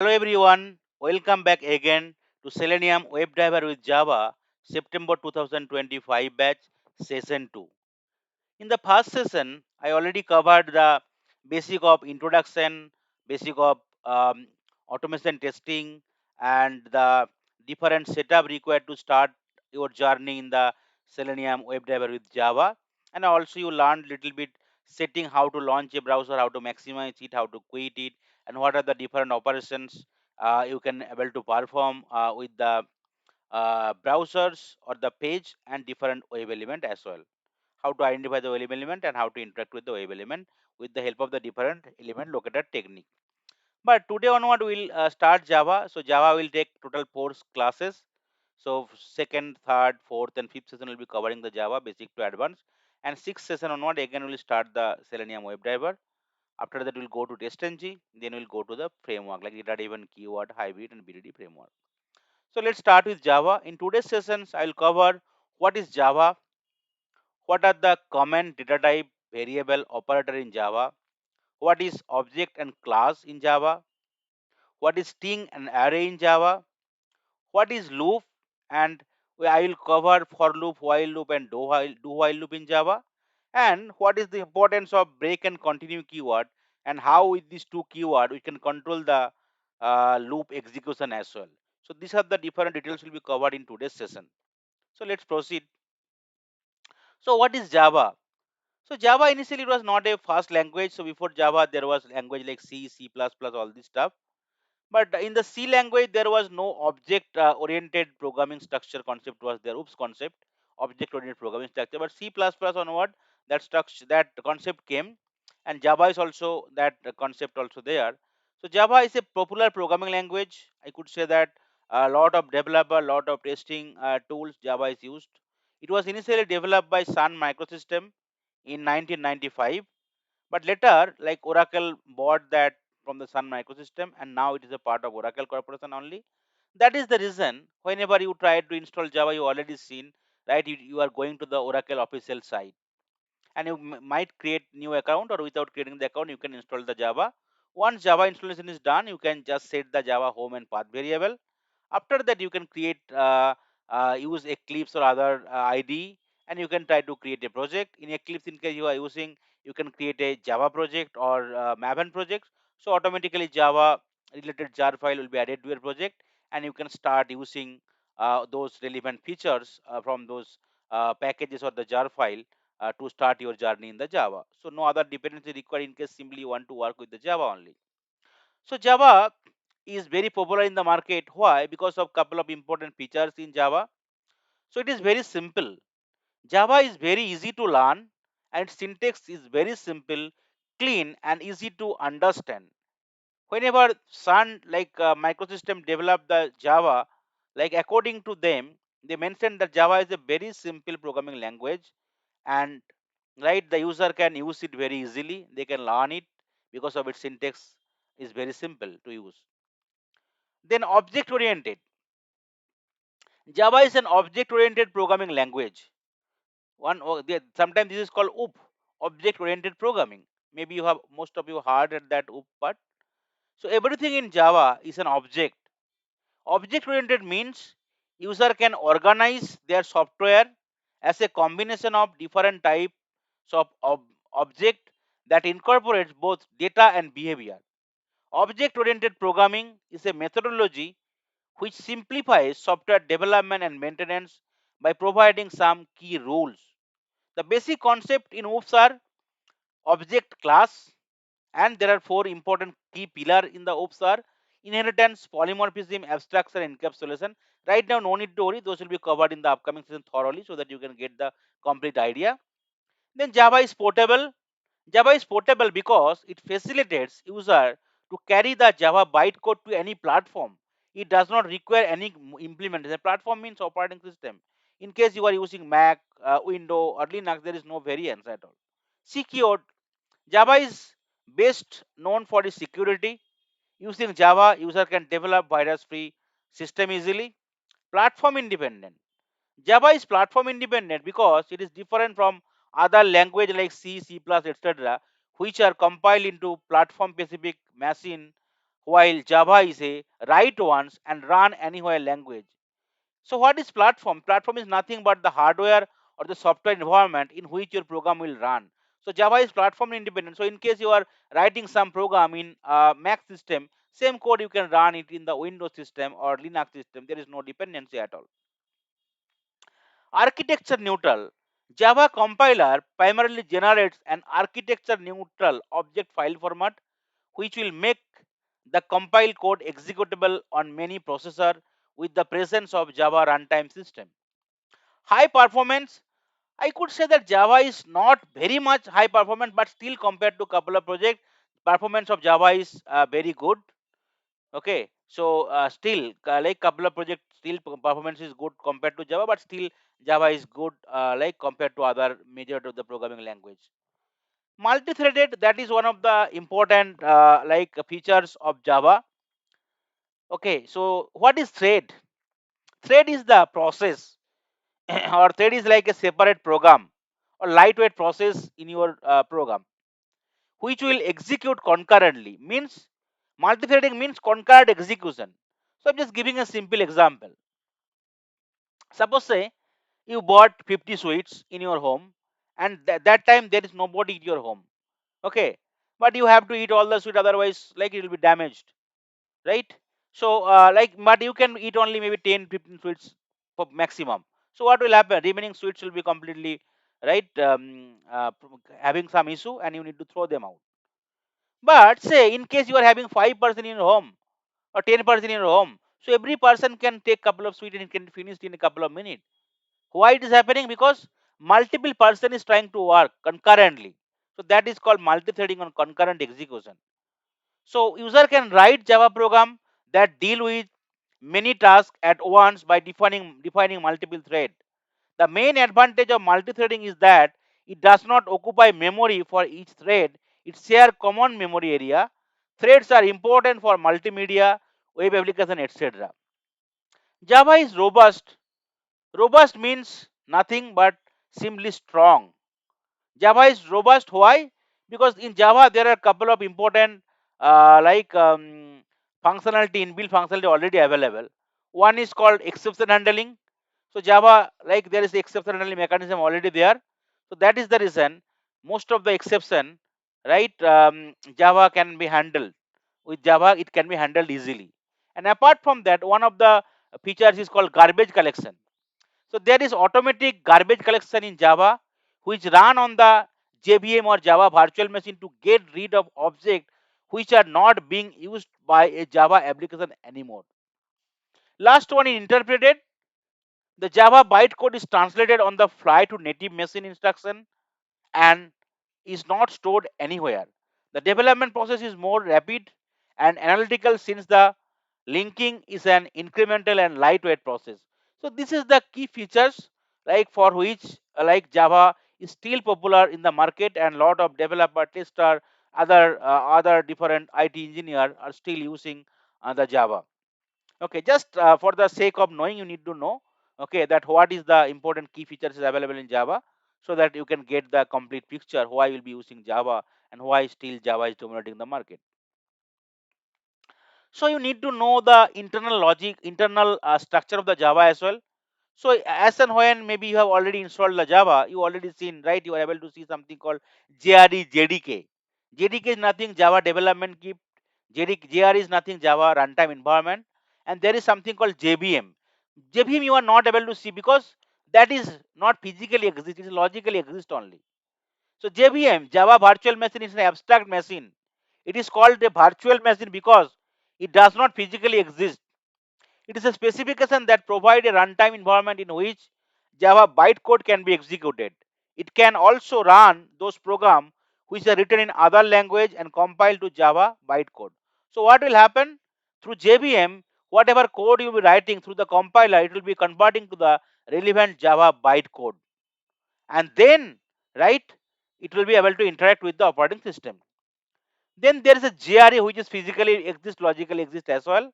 Hello everyone, welcome back again to Selenium WebDriver with Java September 2025 batch session 2. In the first session, I already covered the basic of introduction, basic of automation testing, and the different setup required to start your journey in the Selenium WebDriver with Java. And also you learned little bit setting how to launch a browser, how to maximize it, how to quit it, and what are the different operations you can able to perform with the browsers or the page and different web element as well, how to identify the web element and how to interact with the web element with the help of the different element locator technique. But today onward we'll start Java. So Java will take total four classes. So second, third, fourth, and fifth session will be covering the Java basic to advanced. And sixth session onward again we'll start the Selenium WebDriver. After that we'll go to testng. Then we'll go to the framework like data-driven keyword, hybrid, and BDD framework. So let's start with Java. In today's sessions, I will cover what is Java, what are the comment, data type, variable, operator in Java, what is object and class in Java, what is string and array in Java, what is loop, and I will cover for loop, while loop, and do while loop in Java, and what is the importance of break and continue keyword, and how with these two keyword we can control the loop execution as well. So these are the different details will be covered in today's session. So let's proceed. So what is Java? So Java initially it was not a fast language. So before Java there was language like C, C++, all this stuff. But in the C language there was no object oriented programming structure concept was there. Oops, concept object oriented programming structure. But C++ onward that structure that concept came, and Java is also that concept also there. So Java is a popular programming language. I could say that a lot of developer, lot of testing tools Java is used. It was initially developed by Sun Microsystem in 1995, but later like Oracle bought that from the Sun Microsystem, and now it is a part of Oracle Corporation only. That is the reason whenever you try to install Java, you already seen, right? You are going to the Oracle official site, and you might create new account, or without creating the account you can install the Java. Once Java installation is done, you can just set the Java home and path variable. After that you can create use Eclipse or other IDE, and you can try to create a project. In Eclipse, in case you are using, you can create a Java project or Maven project. So automatically Java related jar file will be added to your project, and you can start using those relevant features from those packages or the jar file to start your journey in the Java. So no other dependency required in case simply you want to work with the Java only. So Java is very popular in the market. Why? Because of couple of important features in Java. So it is very simple. Java is very easy to learn, and its syntax is very simple, clean, and easy to understand. Whenever Sun like microsystem developed the Java, like according to them, they mentioned that Java is a very simple programming language, and right, the user can use it very easily. They can learn it because of its syntax is very simple to use. Then object oriented. Java is an object oriented programming language. Sometimes this is called OOP, object oriented programming. Maybe you have most of you heard at that OOP part. So everything in Java is an object. Object oriented means user can organize their software as a combination of different types of object that incorporates both data and behavior. Object oriented programming is a methodology which simplifies software development and maintenance by providing some key rules. The basic concept in OOPS are object class, and there are four important key pillars in the OOPS are inheritance, polymorphism, abstraction, and encapsulation. Right now, no need to worry; those will be covered in the upcoming session thoroughly, so that you can get the complete idea. Then Java is portable. Java is portable because it facilitates user to carry the Java bytecode to any platform. It does not require any implementation. The platform means operating system. In case you are using Mac, Windows, or Linux, there is no variance at all. Secure. Java is best known for its security. Using Java, user can develop virus-free system easily. Platform independent. Java is platform independent because it is different from other language like C, C++, etc., which are compiled into platform specific machine. while Java is a write once and run anywhere language. So what is platform? Platform is nothing but the hardware or the software environment in which your program will run. So Java is platform independent. So in case you are writing some program in Mac system, same code you can run it in the Windows system or Linux system. There is no dependency at all. Architecture neutral. Java compiler primarily generates an architecture neutral object file format which will make the compiled code executable on many processor with the presence of Java runtime system. High performance, I could say that Java is not very much high performance, but still compared to couple of projects, performance of Java is very good. Okay, so still like couple of projects, still performance is good compared to Java, but still Java is good like compared to other major of the programming language. Multi-threaded, that is one of the important like features of Java. Okay, so what is thread? Thread is the process or thread is like a separate program or lightweight process in your program which will execute concurrently. Means multi-threading means concurrent execution. So I'm just giving a simple example. Suppose say you bought 50 sweets in your home and that time there is nobody in your home. Okay, but you have to eat all the sweet, otherwise like it will be damaged, right? So like but you can eat only maybe 10 15 sweets for maximum. So what will happen? Remaining sweets will be completely right having some issue and you need to throw them out. But say in case you are having 5% in your home or 10% in your home, so every person can take couple of sweets and it can be finished in a couple of minutes. Why it is happening? Because multiple person is trying to work concurrently. So that is called multi-threading on concurrent execution. So user can write Java program that deal with many tasks at once by defining multiple thread. The main advantage of multi-threading is that it does not occupy memory for each thread. It shares common memory area. Threads are important for multimedia, web application, etc. Java is robust. Robust means nothing but simply strong. Java is robust. Why? Because in Java there are a couple of important like functionality, inbuilt functionality already available. One is called exception handling. So Java, like there is exception handling mechanism already there. So that is the reason most of the exception, right? Java can be handled. With Java, it can be handled easily. And apart from that, one of the features is called garbage collection. So there is automatic garbage collection in Java, which run on the JVM or Java virtual machine to get rid of objects which are not being used by a Java application anymore. Last one is interpreted. The Java bytecode is translated on the fly to native machine instruction and is not stored anywhere. The development process is more rapid and analytical since the linking is an incremental and lightweight process. So this is the key features like for which like Java is still popular in the market and lot of developer, tester, other different IT engineer are still using the Java. Okay, just for the sake of knowing, you need to know okay that what is the important key features is available in Java, so that you can get the complete picture why you will be using Java and why still Java is dominating the market. So you need to know the internal logic, internal structure of the Java as well. So as and when maybe you have already installed the Java, you already seen, right? You are able to see something called JRE JDK. JDK is nothing Java development kit. JRE is nothing Java runtime environment, and there is something called JVM. JVM you are not able to see because that is not physically exist; it is logically exist only. So JVM, Java Virtual Machine, is an abstract machine. It is called a virtual machine because it does not physically exist. It is a specification that provides a runtime environment in which Java bytecode can be executed. It can also run those programs which are written in other language and compiled to Java bytecode. So what will happen? Through JVM, whatever code you will be writing through the compiler, it will be converting to the relevant Java bytecode. And then, right, it will be able to interact with the operating system. Then there is a JRE which is physically exist, logically exist as well.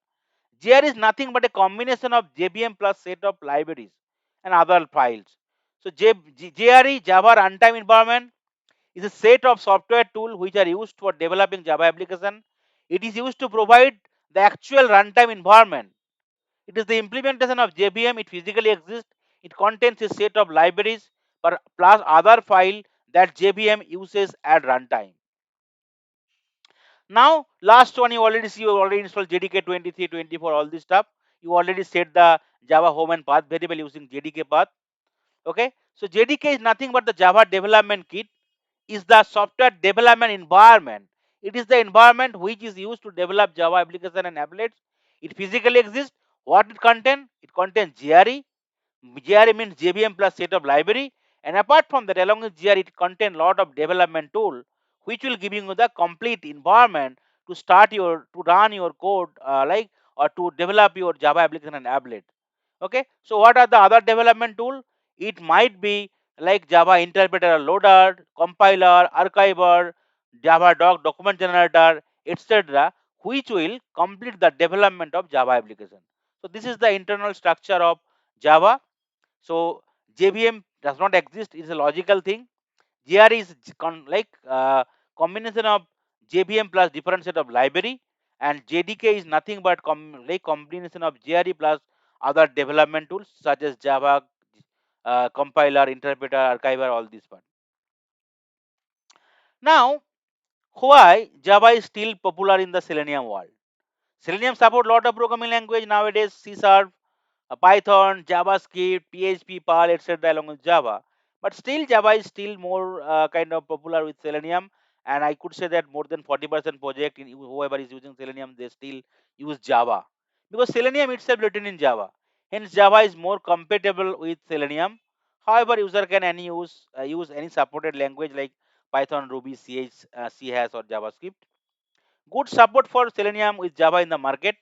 JR is nothing but a combination of JVM plus set of libraries and other files. So JRE, Java Runtime Environment, is a set of software tools which are used for developing Java application. It is used to provide the actual runtime environment. It is the implementation of JVM. It physically exists. It contains a set of libraries plus other file that JVM uses at runtime. Now, last one you already see, you already installed JDK 23, 24, all this stuff. You already set the Java home and path variable using JDK path. Okay, so JDK is nothing but the Java development kit, is the software development environment. It is the environment which is used to develop Java application and applets. It physically exists. What it contains? It contains GRE. GRE means JVM plus set of library. And apart from that, along with GRE, it contains lot of development tool which will giving you the complete environment to start your to run your code or to develop your Java application and applet. Okay, so what are the other development tool? It might be like Java interpreter loader, compiler, archiver, Java document generator, etc., which will complete the development of Java application. So this is the internal structure of Java. So JVM does not exist, it's a logical thing. GR is combination of JVM plus different set of library, and JDK is nothing but combination of GRE plus other development tools such as Java, compiler, interpreter, archiver, all these one. Now, why Java is still popular in the Selenium world? Selenium support lot of programming language nowadays, C Sharp, Python, JavaScript, PHP, Perl, etc. along with Java. But still, Java is still more kind of popular with Selenium, and I could say that more than 40% project in whoever is using Selenium, they still use Java because Selenium itself written in Java. Hence, Java is more compatible with Selenium. However, user can use any supported language like Python, Ruby, C hash, or JavaScript. Good support for Selenium with Java in the market.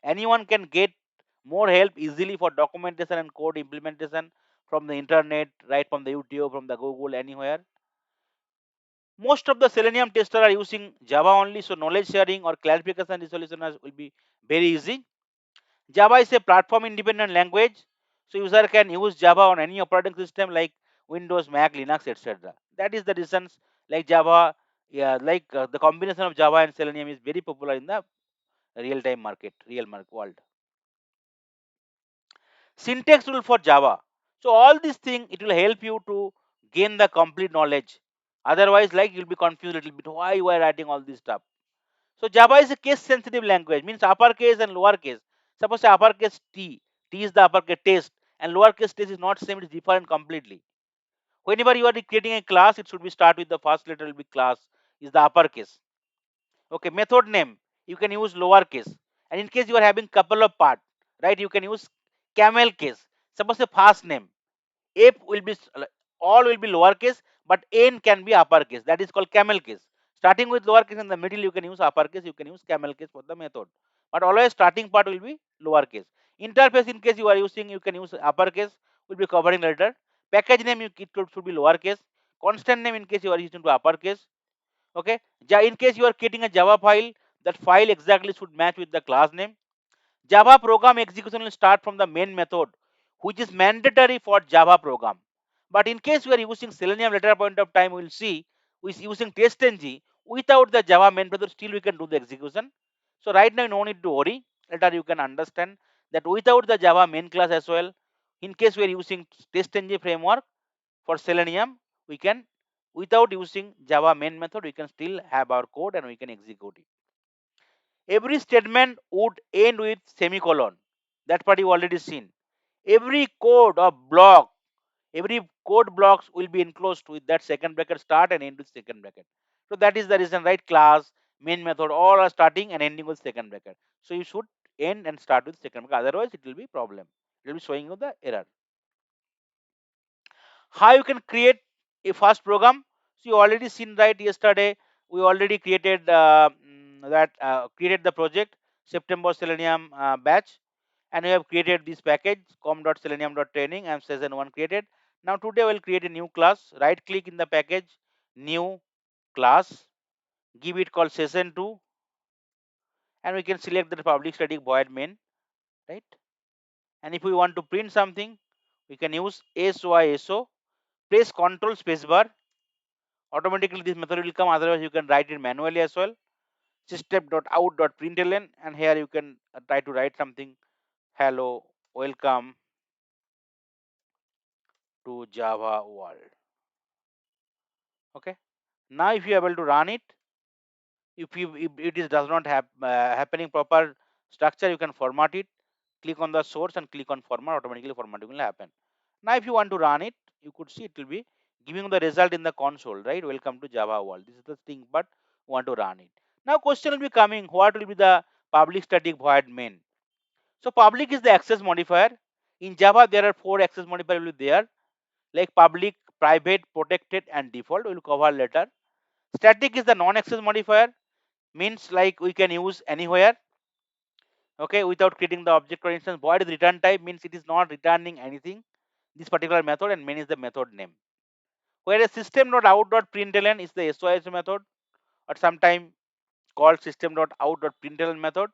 Anyone can get more help easily for documentation and code implementation from the internet, right from the YouTube, from the Google, anywhere. Most of the Selenium testers are using Java only, so knowledge sharing or clarification resolution will be very easy. Java is a platform independent language, so user can use Java on any operating system like Windows, Mac, Linux, etc. That is the reasons like Java, yeah, the combination of Java and Selenium is very popular in the real-time market, real market world. Syntax rule for Java. So all these things it will help you to gain the complete knowledge. Otherwise, like you'll be confused a little bit. Why you are writing all this stuff? So Java is a case sensitive language, means uppercase and lowercase. Suppose uppercase T is the uppercase test, and lowercase test is not same, it is different completely. Whenever you are creating a class, it should be start with the first letter will be class, is the uppercase. Okay, method name you can use lowercase, and in case you are having couple of part, right, you can use camel case. Suppose the first name F will be all will be lowercase, but N can be uppercase. That is called camel case. Starting with lowercase in the middle, you can use uppercase. You can use camel case for the method, but always starting part will be lowercase. Interface in case you are using, you can use uppercase. Will be covering later. Package name should be lowercase. Constant name in case you are using to uppercase. Okay. In case you are creating a Java file, that file exactly should match with the class name. Java program execution will start from the main method, which is mandatory for Java program. But in case we are using Selenium later point of time, we will see we is using testng. Without the Java main method, still we can do the execution. So right now, no need to worry. Later you can understand that without the Java main class as well, in case we are using testng framework for Selenium, we can without using Java main method, we can still have our code and we can execute it. Every statement would end with semicolon. That part you already seen. Every code or block, every code blocks will be enclosed with that second bracket start and end with second bracket. So that is the reason, right? Class, main method, all are starting and ending with second bracket. So you should end and start with second bracket. Otherwise, it will be problem. It will be showing you the error. How you can create a fast program? So you already seen, right, yesterday we already created created the project September Selenium batch, and we have created this package com.selenium.training and session 1 created. Now today we'll create a new class. Right click in the package, new class, give it called session 2, and we can select the public static void main, right? And if we want to print something, we can use SYSO, press Ctrl spacebar. Automatically this method will come, otherwise you can write it manually as well. system.out.println, and here you can try to write something. Hello, welcome to Java world. Okay. Now if you are able to run it, if it is does not have happening proper structure, you can format it. Click on the source and click on format. Automatically formatting will happen. Now if you want to run it, you could see it will be giving the result in the console, right? Welcome to Java world. This is the thing, but want to run it. Now question will be coming, what will be the public static void main? So public is the access modifier. In Java there are four access modifier will be there, like public, private, protected and default. We will cover later. Static is the non-access modifier, means like we can use anywhere, okay, without creating the object. For instance, void is return type, means it is not returning anything, this particular method, and main is the method name. Whereas system.out.println is the SOS method, or sometime called system.out.println method.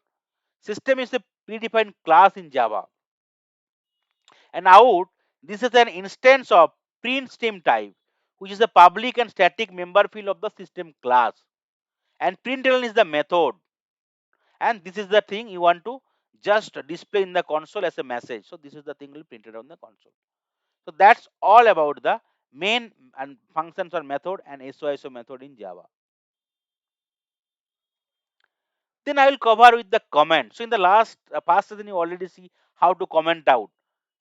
System is a predefined class in Java, and out, this is an instance of print stream type, which is a public and static member field of the system class, and println is the method, and this is the thing you want to just display in the console as a message. So this is the thing will be printed on the console. So that's all about the main and functions or method and SOSO method in Java. Then I will cover with the comment. So in the last past session, you already see how to comment out,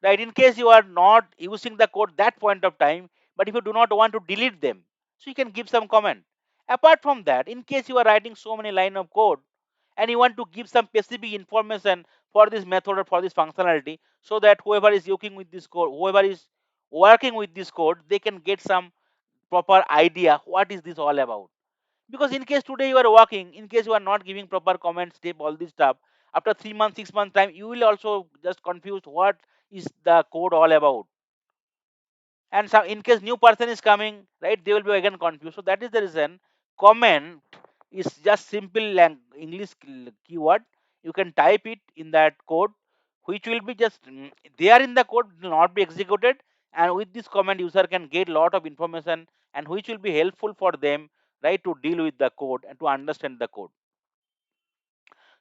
right? In case you are not using the code that point of time, but if you do not want to delete them, so you can give some comment. Apart from that, in case you are writing so many line of code and you want to give some specific information for this method or for this functionality, so that whoever is working with this code, whoever is working with this code, they can get some proper idea what is this all about. Because in case today you are working, in case you are not giving proper comment step all this stuff, after 3 months 6 months time you will also just confused what is the code all about. And some, in case new person is coming, right, they will be again confused. So that is the reason comment is just simple english keyword. You can type it in that code, which will be just there in the code, will not be executed, and with this comment user can get lot of information, and which will be helpful for them, right, to deal with the code and to understand the code.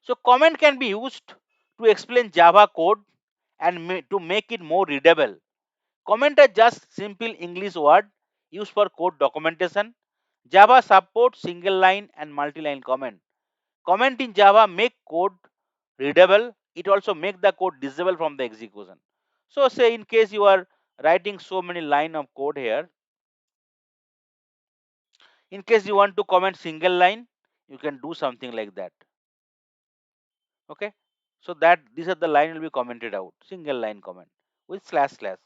So comment can be used to explain Java code and to make it more readable. Comment are just simple English word used for code documentation. Java supports single line and multi-line comment. Comment in Java make code readable. It also make the code disable from the execution. So say in case you are writing so many line of code here, in case you want to comment single line, you can do something like that. Okay, so that these are the line will be commented out, single line comment with slash slash.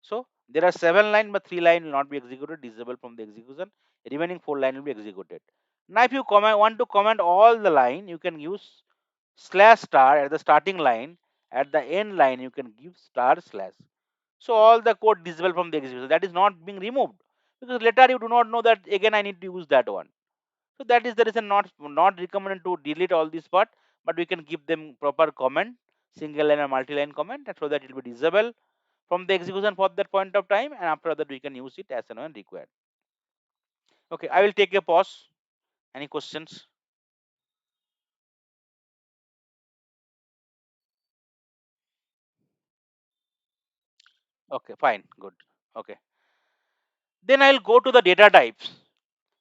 So there are 7 line, but 3 line will not be executed, disable from the execution. Remaining 4 line will be executed. Now if you want to comment all the line, you can use slash star at the starting line. At the end line you can give star slash. So all the code disable from the execution, that is not being removed, because later you do not know that again I need to use that one. So that is the reason not recommended to delete all this part, but we can give them proper comment, single line or multi-line comment, so that it will be disable from the execution for that point of time, and after that we can use it as and when required. Okay, I will take a pause. Any questions? Okay, fine, good. Okay, then I'll go to the data types.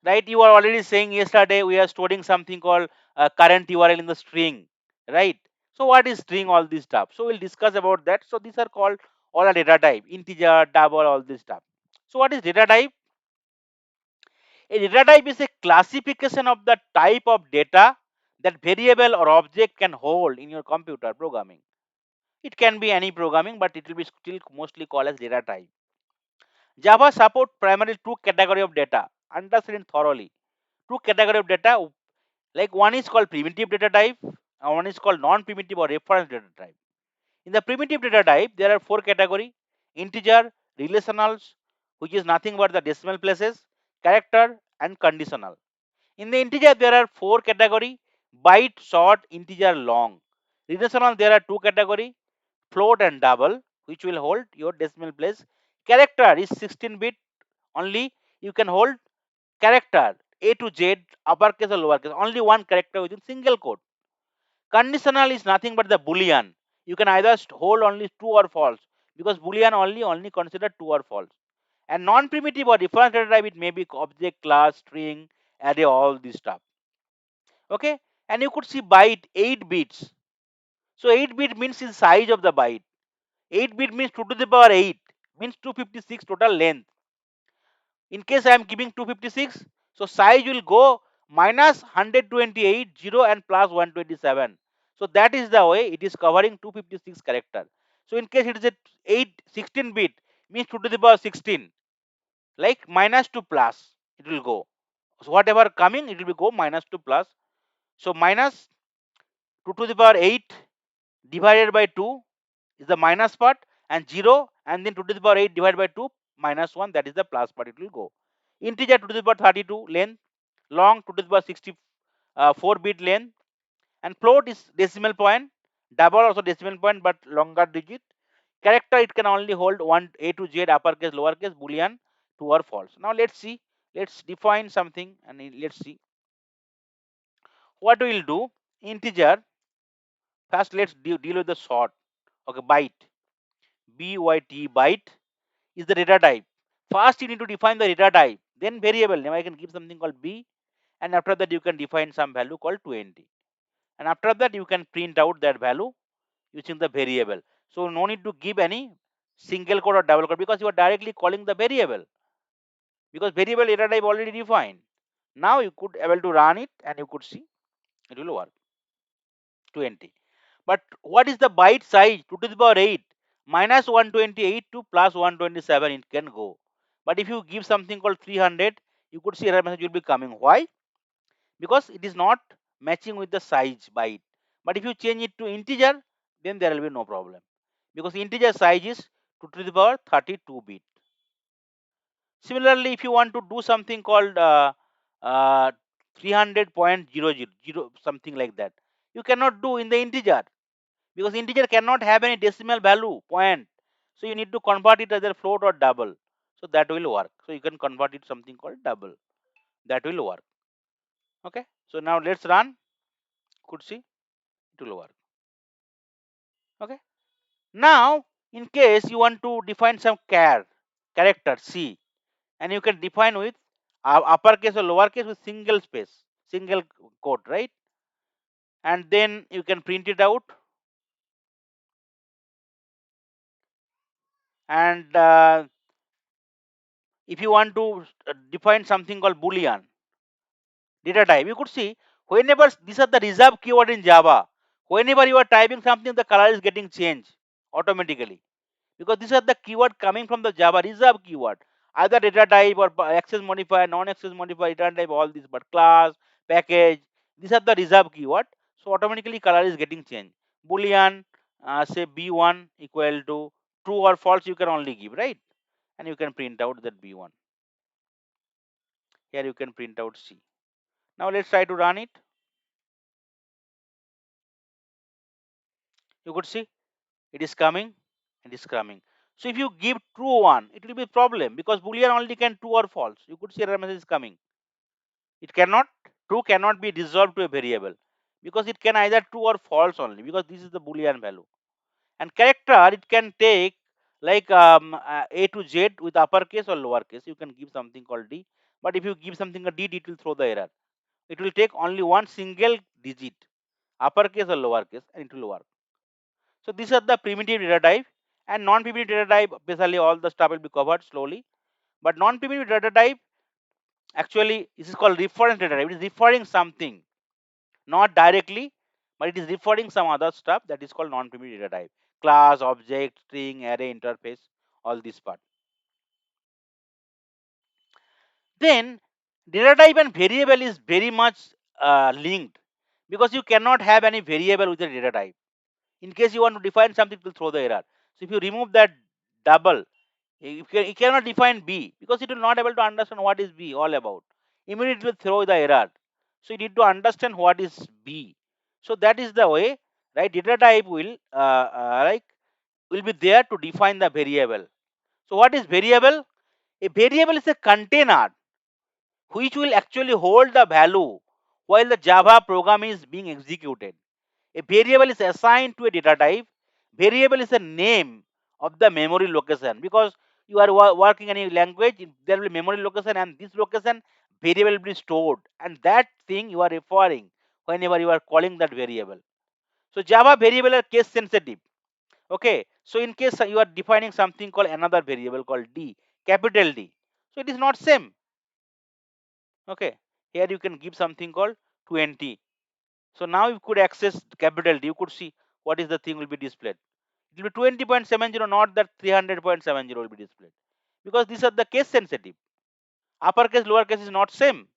Right, you are already saying yesterday we are storing something called current URL in the string, right? So what is string, all this stuff? So we'll discuss about that. So these are called all a data type, integer, double, all this stuff. So what is data type? A data type is a classification of the type of data that variable or object can hold in your computer programming. It can be any programming, but it will be still mostly called as data type. Java support primarily two category of data. Understand thoroughly. Two category of data, like one is called primitive data type and one is called non-primitive or reference data type. In the primitive data type, there are four category: integer, relationals, which is nothing but the decimal places, character, and conditional. In the integer, there are four category: byte, short, integer, long. Relational, there are two category: float and double, which will hold your decimal place. Character is 16-bit only. You can hold character A to Z, uppercase or lowercase, only one character within single quote. Conditional is nothing but the boolean. You can either hold only true or false, because boolean only consider true or false. And non-primitive or reference data type, it may be object, class, string, array, all this stuff. Okay, and you could see byte 8 bits. So 8 bit means the size of the byte. 8 bit means 2 to the power 8, means 256 total length. In case I am giving 256, so size will go minus 128, 0 and plus 127. So that is the way it is covering 256 character. So in case it is a 16 bit, means 2 to the power 16, like minus to plus, it will go. So whatever coming, it will be go minus to plus. So minus 2 to the power 8 divided by 2 is the minus part, and 0 and then 2 to the power 8 divided by 2 minus 1, that is the plus part, it will go. Integer 2 to the power 32 length, long 2 to the power 64 bit length, and float is decimal point, double also decimal point but longer digit. Character, it can only hold one, A to Z, uppercase, lowercase, boolean, true or false. Now let's see, let's define something and let's see what we will do. Integer, first let's deal with the short. Okay, byte, byt, byte is the data type. First, you need to define the data type, then variable name. I can give something called b, and after that, you can define some value called 20. And after that, you can print out that value using the variable. So, no need to give any single quote or double quote, because you are directly calling the variable, because variable data type already defined. Now, you could able to run it and you could see it will work 20. But what is the byte size? 2 to the power 8 minus 128 to plus 127, it can go. But if you give something called 300, you could see error message will be coming. Why? Because it is not matching with the size byte. But if you change it to integer, then there will be no problem, because integer size is 2 to the power 32 bit. Similarly, if you want to do something called 300.000 something like that, you cannot do in the integer, because integer cannot have any decimal value point. So you need to convert it either float or double. So that will work. So you can convert it something called double. That will work. Okay. So now let's run. Could see it will work. Okay. Now in case you want to define some character C, and you can define with uppercase or lowercase with single space, single quote, right? And then you can print it out. And if you want to define something called boolean data type, you could see whenever these are the reserved keyword in Java, whenever you are typing something, the color is getting changed automatically, because these are the keyword coming from the Java reserved keyword, either data type or access modifier, non-access modifier, data type, all these, but class, package, these are the reserved keyword. So automatically color is getting changed. Boolean, say b1 equal to true or false, you can only give, right? And you can print out that b1. Here you can print out C. Now let's try to run it. You could see it is coming, it is coming. So if you give true one, it will be problem, because boolean only can true or false. You could see error message is coming. It cannot, true cannot be resolved to a variable, because it can either true or false only, because this is the boolean value. And character, it can take like A to Z with uppercase or lowercase. You can give something called D, but if you give something a D, it will throw the error. It will take only one single digit, uppercase or lowercase, and it will work. So these are the primitive data type, and non-primitive data type. Basically, all the stuff will be covered slowly. But non-primitive data type, actually, this is called reference data type. It is referring something, not directly, but it is referring some other stuff, that is called non-primitive data type. Class, object, string, array, interface, all this part. Then data type and variable is very much linked, because you cannot have any variable with a data type. In case you want to define something, it will throw the error. So if you remove that double, you cannot define B, because it will not able to understand what is B all about. Immediately it will throw the error. So you need to understand what is B. So that is the way, right? Data type will be there to define the variable. So what is variable? A variable is a container which will actually hold the value while the Java program is being executed. A variable is assigned to a data type. Variable is a name of the memory location, because you are working in a language, there will be memory location, and this location variable will be stored, and that thing you are referring whenever you are calling that variable. So Java variable are case sensitive. Okay, so in case you are defining something called another variable called D, capital D, so it is not same. Okay, here you can give something called 20. So now you could access capital D, you could see what is the thing will be displayed. It will be 20.70, not that 300.70 will be displayed, because these are the case sensitive. Uppercase, lowercase is not same.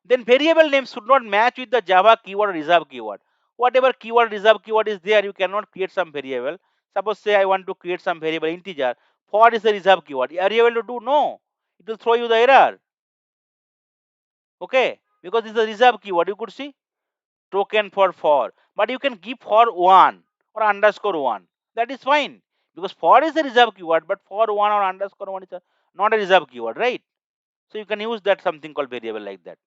Then variable name should not match with the Java keyword or reserve keyword. Whatever keyword, reserve keyword is there, you cannot create some variable. Suppose say I want to create some variable integer. For is the reserve keyword. Are you able to do? No. It will throw you the error. Okay, because this is a reserve keyword. You could see token for, but you can give for one or underscore one. That is fine, because for is a reserve keyword, but for one or underscore one is not a reserve keyword, right? So you can use that something called variable like that.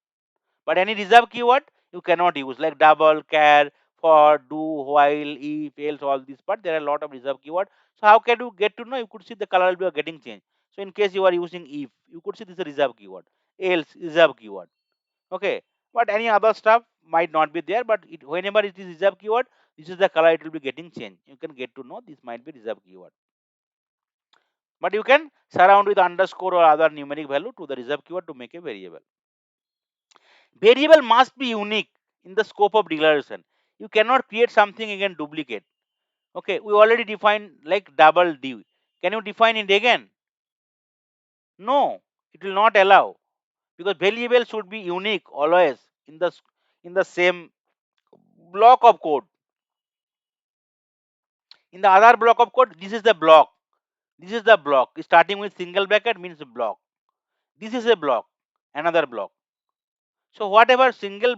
But any reserve keyword you cannot use, like double, char, for, do, while, if, else, all these. But there are a lot of reserve keyword. So how can you get to know? You could see the color will be getting changed. So in case you are using if, you could see this is a reserve keyword, else reserve keyword. Okay, but any other stuff might not be there. But whenever it is reserve keyword, this is the color it will be getting changed. You can get to know this might be reserve keyword. But you can surround with underscore or other numeric value to the reserve keyword to make a variable. Variable must be unique in the scope of declaration. You cannot create something again duplicate. Okay, we already defined like double D. Can you define it again? No, it will not allow, because variable should be unique always in the same block of code. In the other block of code, this is the block. This is the block. Starting with single bracket means block. This is a block, another block. So whatever single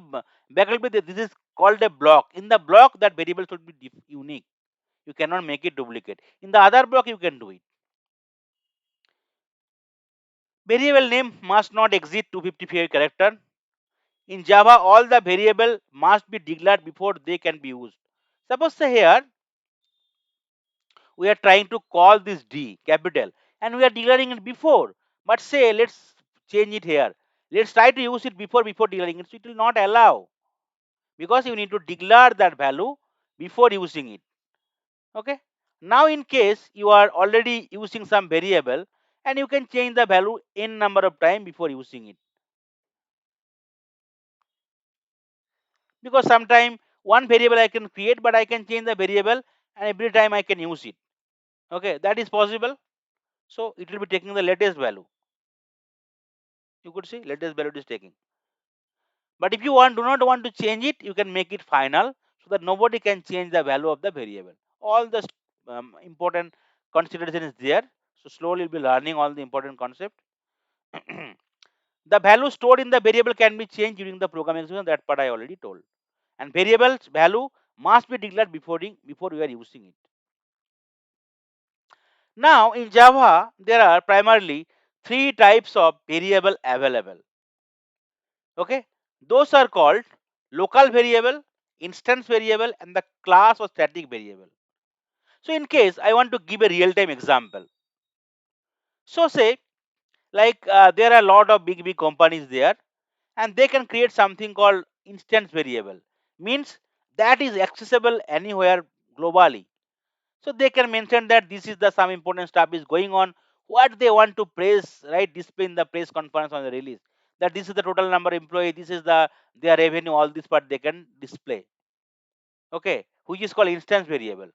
bracket will be, this is called a block. In the block, that variable should be unique. You cannot make it duplicate. In the other block, you can do it. Variable name must not exceed 255 character. In Java, all the variable must be declared before they can be used. Suppose say here we are trying to call this D capital, and we are declaring it before. But say let's change it here. Let's try to use it before declaring it. So it will not allow, because you need to declare that value before using it. Okay. Now in case you are already using some variable, and you can change the value n number of time before using it, because sometime one variable I can create, but I can change the variable and every time I can use it. Okay, that is possible. So it will be taking the latest value. You could see latest value it is taking. But if you do not want to change it, you can make it final, so that nobody can change the value of the variable. All the important consideration is there. So slowly you'll be learning all the important concept. The value stored in the variable can be changed during the program execution. That part I already told. And variables value must be declared before you are using it. Now in Java, there are primarily three types of variable available. Okay, those are called local variable, instance variable, and the class or static variable. So in case I want to give a real-time example, so say like there are a lot of big companies there, and they can create something called instance variable, means that is accessible anywhere globally. So they can mention that this is the some important stuff is going on, what they want to praise, right? Display in the press conference on the release. That this is the total number of employee, this is the their revenue, all this part they can display. Okay, which is called instance variable.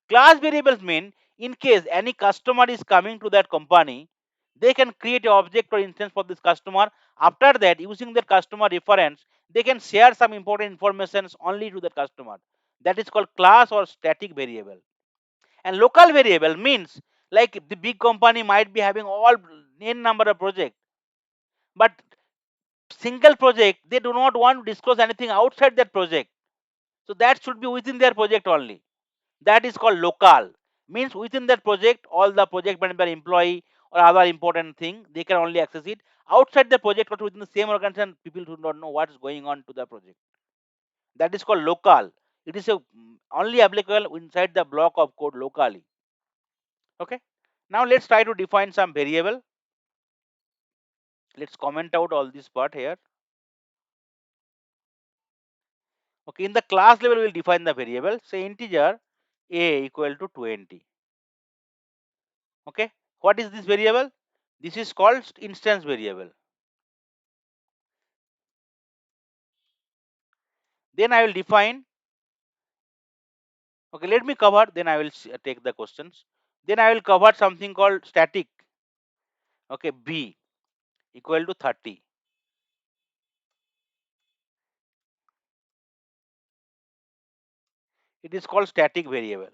Class variables mean in case any customer is coming to that company, they can create an object or instance for this customer. After that, using the customer reference, they can share some important information only to the customer. That is called class or static variable. And local variable means like the big company might be having all n number of project, but single project they do not want to disclose anything outside that project. So that should be within their project only. That is called local. Means within that project, all the project manager employee or other important thing, they can only access it. Outside the project or within the same organization, people do not know what's going on to the project. That is called local. It is only applicable inside the block of code locally. Okay. Now let's try to define some variable. Let's comment out all this part here. Okay, in the class level, we'll define the variable. Say integer a equal to 20. Okay, what is this variable? This is called instance variable. Then I will define. Okay, let me cover. Then I will take the questions. Then I will cover something called static. Okay, b equal to 30. It is called static variable.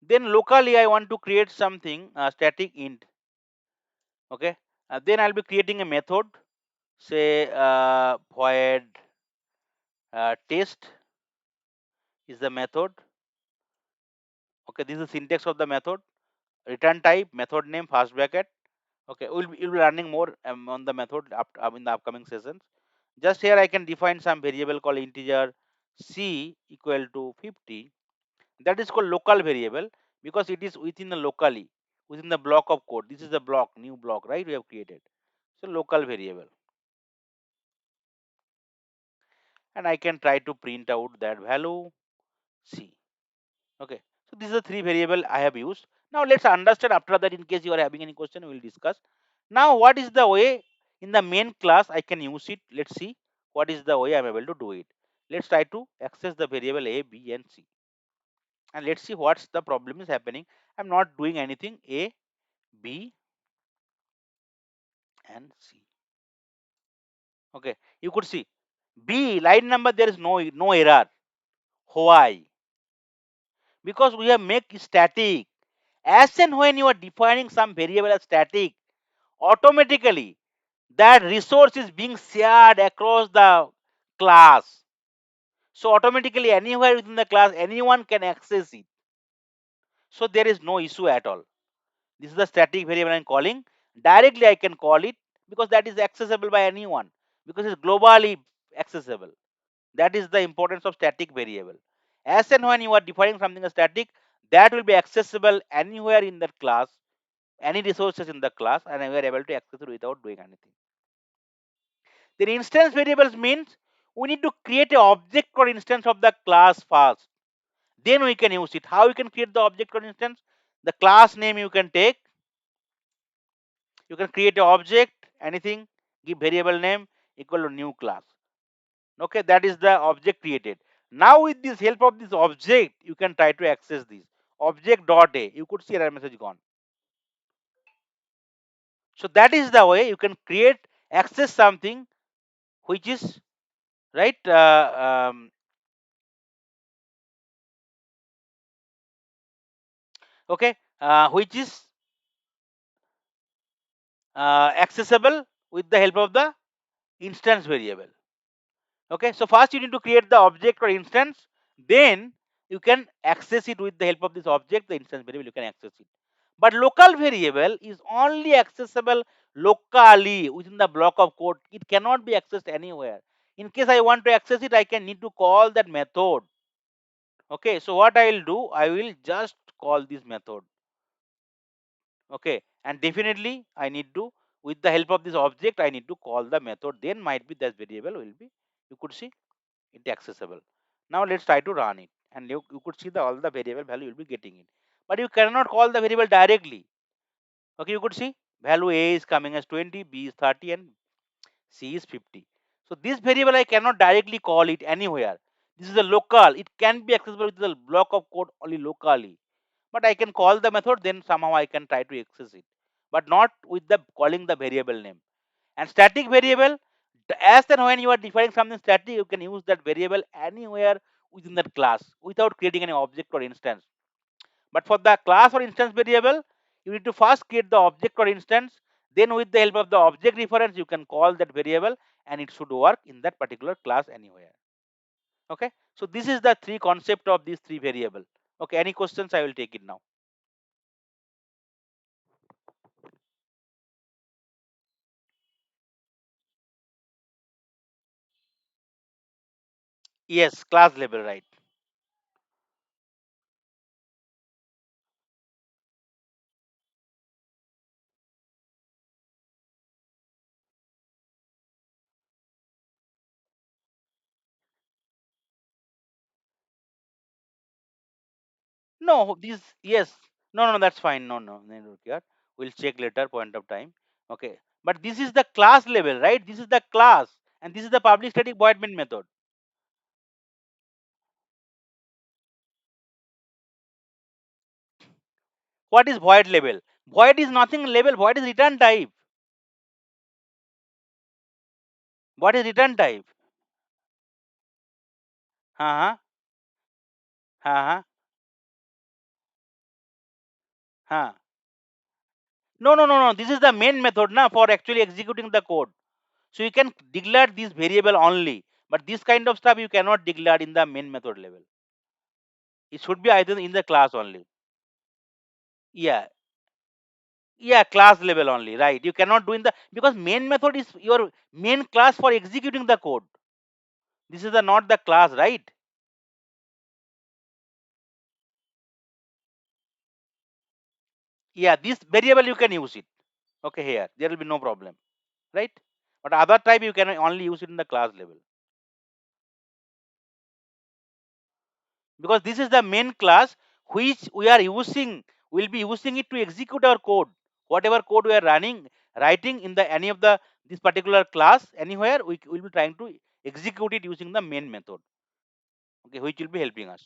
Then locally, I want to create something static int. Okay, then I'll be creating a method. Say void test is the method. Okay, this is the syntax of the method. Return type, method name, first bracket. Okay, you'll be learning more on the method in the upcoming sessions. Just here I can define some variable called integer c equal to 50. That is called local variable because it is within the locally, within the block of code. This is the block, new block, right? We have created. So local variable. And I can try to print out that value c. Okay, so these are the three variable I have used. Now let's understand after that, in case you are having any question, we will discuss. Now what is the way in the main class I can use it? Let's see what is the way I'm able to do it. Let's try to access the variable a, b and c. And let's see what's the problem is happening. I'm not doing anything. A, b and c. Okay, you could see b line number, there is no error. Why? Because we have make static. As and when you are defining some variable as static, automatically that resource is being shared across the class. So automatically anywhere within the class, anyone can access it. So there is no issue at all. This is the static variable I'm calling. Directly I can call it because that is accessible by anyone because it's globally accessible. That is the importance of static variable. As and when you are defining something as static, that will be accessible anywhere in that class, any resources in the class, and we are able to access it without doing anything. Then instance variables means we need to create an object or instance of the class first. Then we can use it. How you can create the object or instance? The class name you can take. You can create an object, anything, give variable name equal to new class. Okay, that is the object created. Now with this help of this object, you can try to access this. Object dot a. You could see error message gone. So that is the way you can create access something which is right okay which is accessible with the help of the instance variable. Okay, so first you need to create the object or instance, then you can access it with the help of this object, the instance variable, you can access it. But local variable is only accessible locally within the block of code. It cannot be accessed anywhere. In case I want to access it, I can need to call that method. Okay, so what I will do, I will just call this method. Okay, and definitely I need to, with the help of this object, I need to call the method, then might be that variable will be, you could see it accessible. Now let's try to run it, and you could see the all the variable value will be getting it, but you cannot call the variable directly. Okay, you could see value a is coming as 20, b is 30 and c is 50. So this variable I cannot directly call it anywhere. This is a local, it can be accessible with the block of code only locally, but I can call the method, then somehow I can try to access it, but not with the calling the variable name. And static variable, as and when you are defining something static, you can use that variable anywhere within that class without creating any object or instance. But for the class or instance variable, you need to first create the object or instance, then with the help of the object reference you can call that variable, and it should work in that particular class anywhere. Okay, so this is the three concept of these three variable. Okay, any questions? I will take it now. Yes, class level, right? No, this yes. No, no, that's fine. No, no, no, no, here. We'll check later, point of time. Okay. But this is the class level, right? This is the class. And this is the public static void main method. What is void level? Void is nothing level. Void is return type. What is return type? Uh-huh. Uh-huh. Huh. No, no, no, no. This is the main method na, for actually executing the code. So you can declare this variable only. But this kind of stuff you cannot declare in the main method level. It should be either in the class only. Yeah. Yeah, class level only, right? You cannot do in the because main method is your main class for executing the code. This is the not the class, right? Yeah, this variable you can use it. Okay, here there will be no problem, right? But other type you can only use it in the class level because this is the main class which we are using. We'll be using it to execute our code. Whatever code we are writing in the any of the this particular class anywhere, we will be trying to execute it using the main method. Okay, which will be helping us.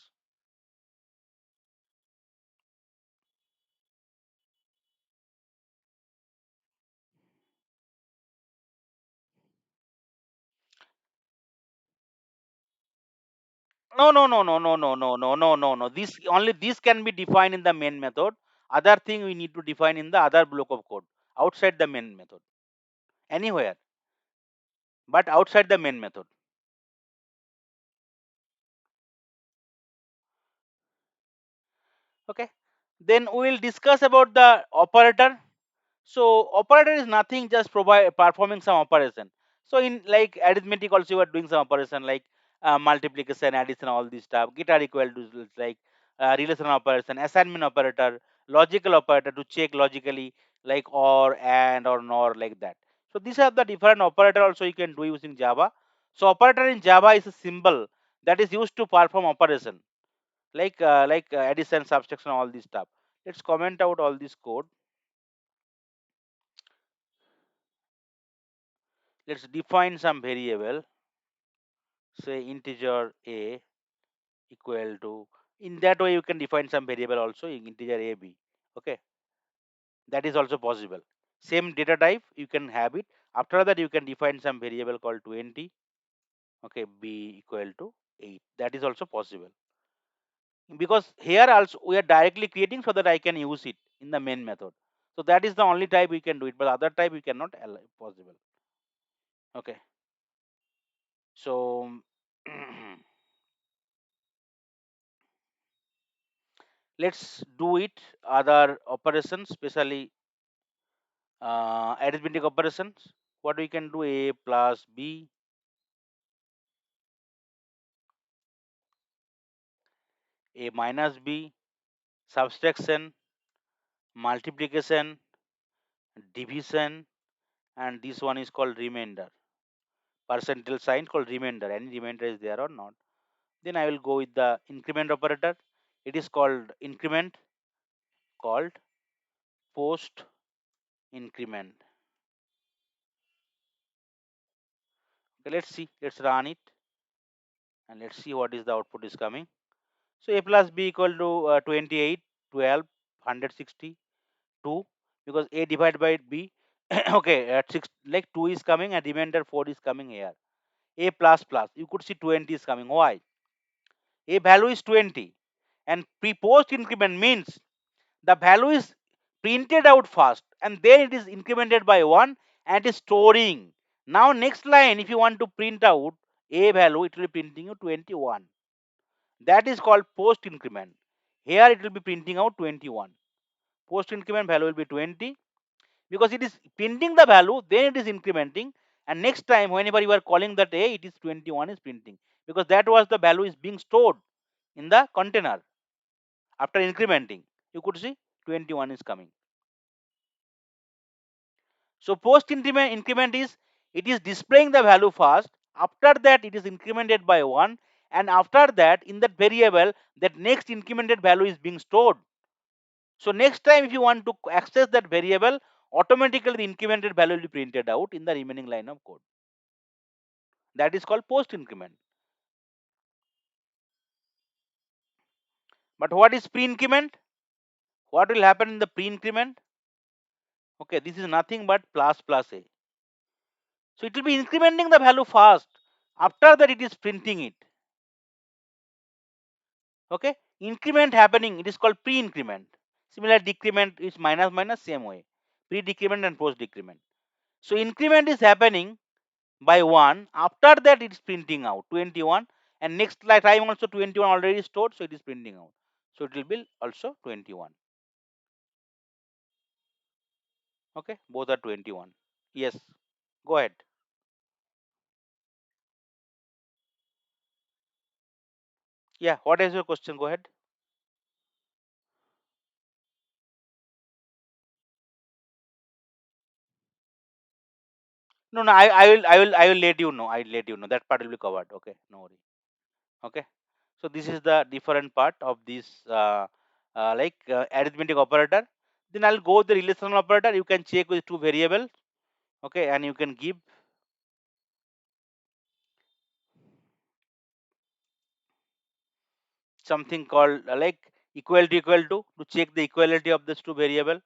No, no, no, no, no, no, no, no, no, no, no. This only this can be defined in the main method. Other thing we need to define in the other block of code outside the main method, anywhere, but outside the main method. Okay. Then we will discuss about the operator. So operator is nothing, just provide performing some operation. So in like arithmetic also you are doing some operation like multiplication, addition, all this stuff. Guitar equal to is like relational operation, assignment operator, logical operator to check logically like or and or nor like that. So these are the different operator also you can do using Java. So operator in Java is a symbol that is used to perform operation like addition, subtraction, all this stuff. Let's comment out all this code. Let's define some variable, say integer a equal to, in that way you can define some variable also in integer a b. Okay, that is also possible. Same data type you can have it. After that you can define some variable called 20. Okay, b equal to 8. That is also possible because here also we are directly creating so that I can use it in the main method. So that is the only type we can do it, but other type we cannot allow possible. Okay, so let's do it other operations, especially arithmetic operations. What we can do, a plus b, a minus b, subtraction, multiplication, division, and this one is called remainder. Percentile sign called remainder. Any remainder is there or not? Then I will go with the increment operator. It is called increment, called post increment. Okay, let's see. Let's run it and let's see what is the output is coming. So a plus b equal to 28, 12, 162 because a divided by b. Okay, at 6 like 2 is coming and remainder 4 is coming here. A plus plus you could see 20 is coming. Why? A value is 20 and pre post increment means the value is printed out first and then it is incremented by 1 and is storing. Now next line if you want to print out a value, it will be printing you 21. That is called post increment. Here it will be printing out 21. Post increment value will be 20, because it is printing the value, then it is incrementing, and next time whenever you are calling that a, it is 21 is printing, because that was the value is being stored in the container. After incrementing, you could see 21 is coming. So post increment is, it is displaying the value first, after that it is incremented by 1, and after that in that variable that next incremented value is being stored. So next time if you want to access that variable, automatically the incremented value will be printed out in the remaining line of code. That is called post increment. But what is pre increment? What will happen in the pre increment? Okay, this is nothing but plus plus a. So it will be incrementing the value first. After that it is printing it. Okay, increment happening, it is called pre increment. Similar decrement is minus minus, same way. Pre decrement and post decrement. So increment is happening by 1, after that it is printing out 21, and next time also 21 already stored, so it is printing out, so it will be also 21. Okay, both are 21. Yes, go ahead. Yeah, what is your question? Go ahead. No, no, I will let you know. I'll let you know. That part will be covered. Okay, no worry. Okay, so this is the different part of this arithmetic operator. Then I'll go the relational operator. You can check with two variables. Okay, and you can give something called equal to check the equality of these two variable.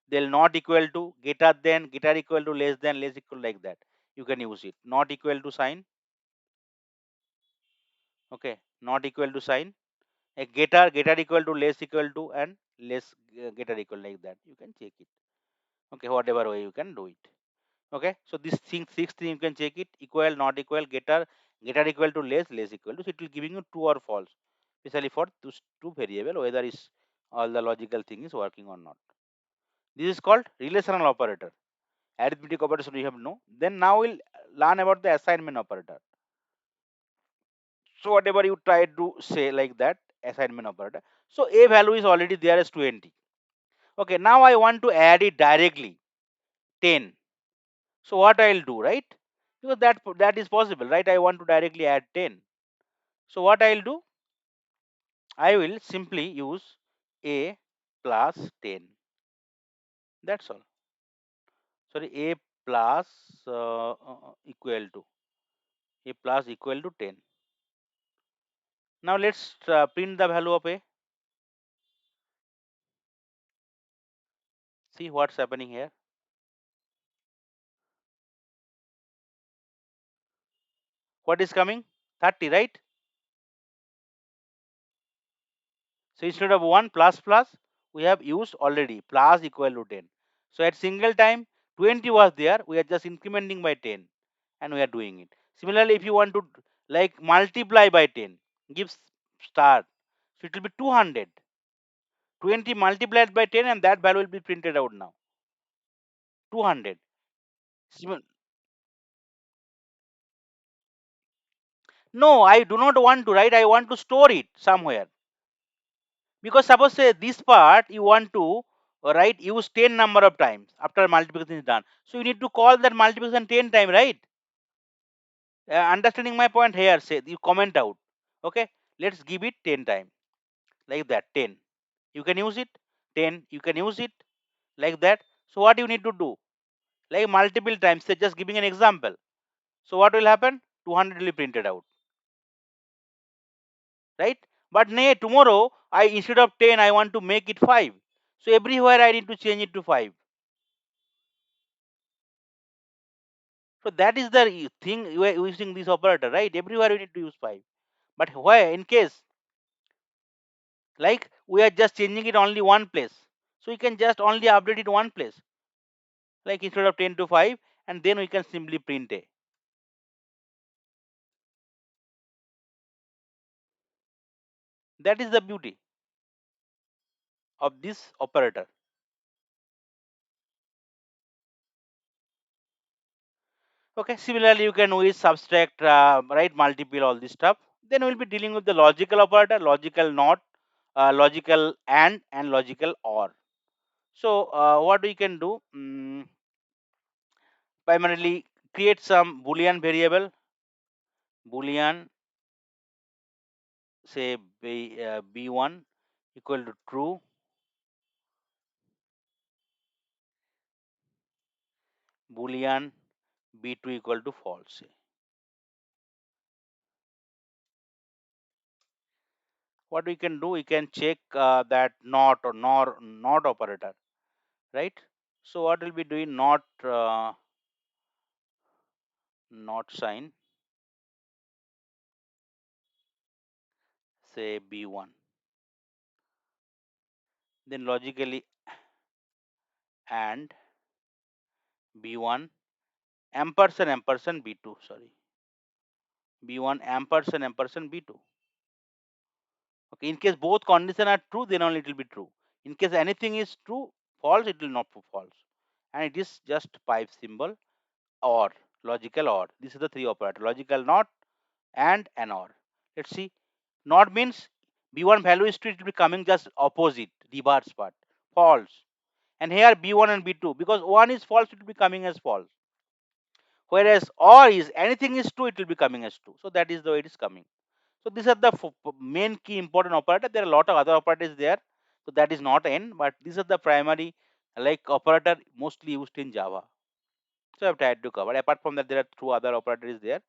They'll not equal to, greater equal to, less than, less equal, like that. You can use it. Not equal to sign. Okay, not equal to sign. A greater equal to, less equal to, and less greater equal, like that. You can check it. Okay, whatever way you can do it. Okay, so this thing, sixth thing, you can check it. Equal, not equal, greater equal to, less equal to. So it will giving you true or false, especially for those two variable, whether is all the logical thing is working or not. This is called relational operator. Arithmetic operation we have no. Then now we'll learn about the assignment operator. So whatever you try to say, like that, assignment operator. So a value is already there as 20. Okay, now I want to add it directly, 10. So what I'll do, right? Because that is possible, right? I want to directly add 10. So what I'll do? I will simply use a plus 10. That's all. Sorry, a plus equal to, a plus equal to 10. Now let's print the value of a. See what's happening here. What is coming? 30, right? So instead of 1 plus plus, we have used already plus equal to 10. So at single time 20 was there, we are just incrementing by 10, and we are doing it. Similarly, if you want to like multiply by 10, give star. So it will be 200. 20 multiplied by 10, and that value will be printed out now. 200. No, I do not want to write. I want to store it somewhere. Because suppose say this part you want to write use 10 number of times after multiplication is done. So you need to call that multiplication 10 time, right? Understanding my point here, say you comment out. Okay, let's give it 10 time, like that, 10. You can use it, 10. You can use it, like that. So what you need to do? Like multiple times, say just giving an example. So what will happen? 200 will be printed out, right? But nay, tomorrow I instead of 10 I want to make it 5. So everywhere I need to change it to 5. So that is the thing you are using this operator, right? Everywhere we need to use 5. But why? In case like we are just changing it only one place, so we can just only update it one place, like instead of 10 to 5, and then we can simply print a. That is the beauty. of this operator. Okay, similarly, you can use subtract, right, multiple, all this stuff. Then we'll be dealing with the logical operator, logical not, logical and logical or. So, what we can do, primarily create some boolean variable, boolean, say b1 equal to true, boolean b2 equal to false. What we can do, we can check that not or nor not operator, right? So what will be doing, not sign, say b1, then logically and b1 ampersand ampersand b2, sorry, b1 ampersand b2. Okay, in case both conditions are true, then only it will be true. In case anything is true, false, it will not be false. And it is just pipe symbol or, logical or. This is the three operator, logical not and an or. Let's see. Not means b1 value is true, it will be coming just opposite, reverse part, false. And here b1 and b2, because one is false, it will be coming as false. Whereas or is anything is true, it will be coming as true. So that is the way it is coming. So these are the main key important operator. There are a lot of other operators there. So that is not n, but these are the primary like operator mostly used in Java. So I've tried to cover. Apart from that, there are two other operators there,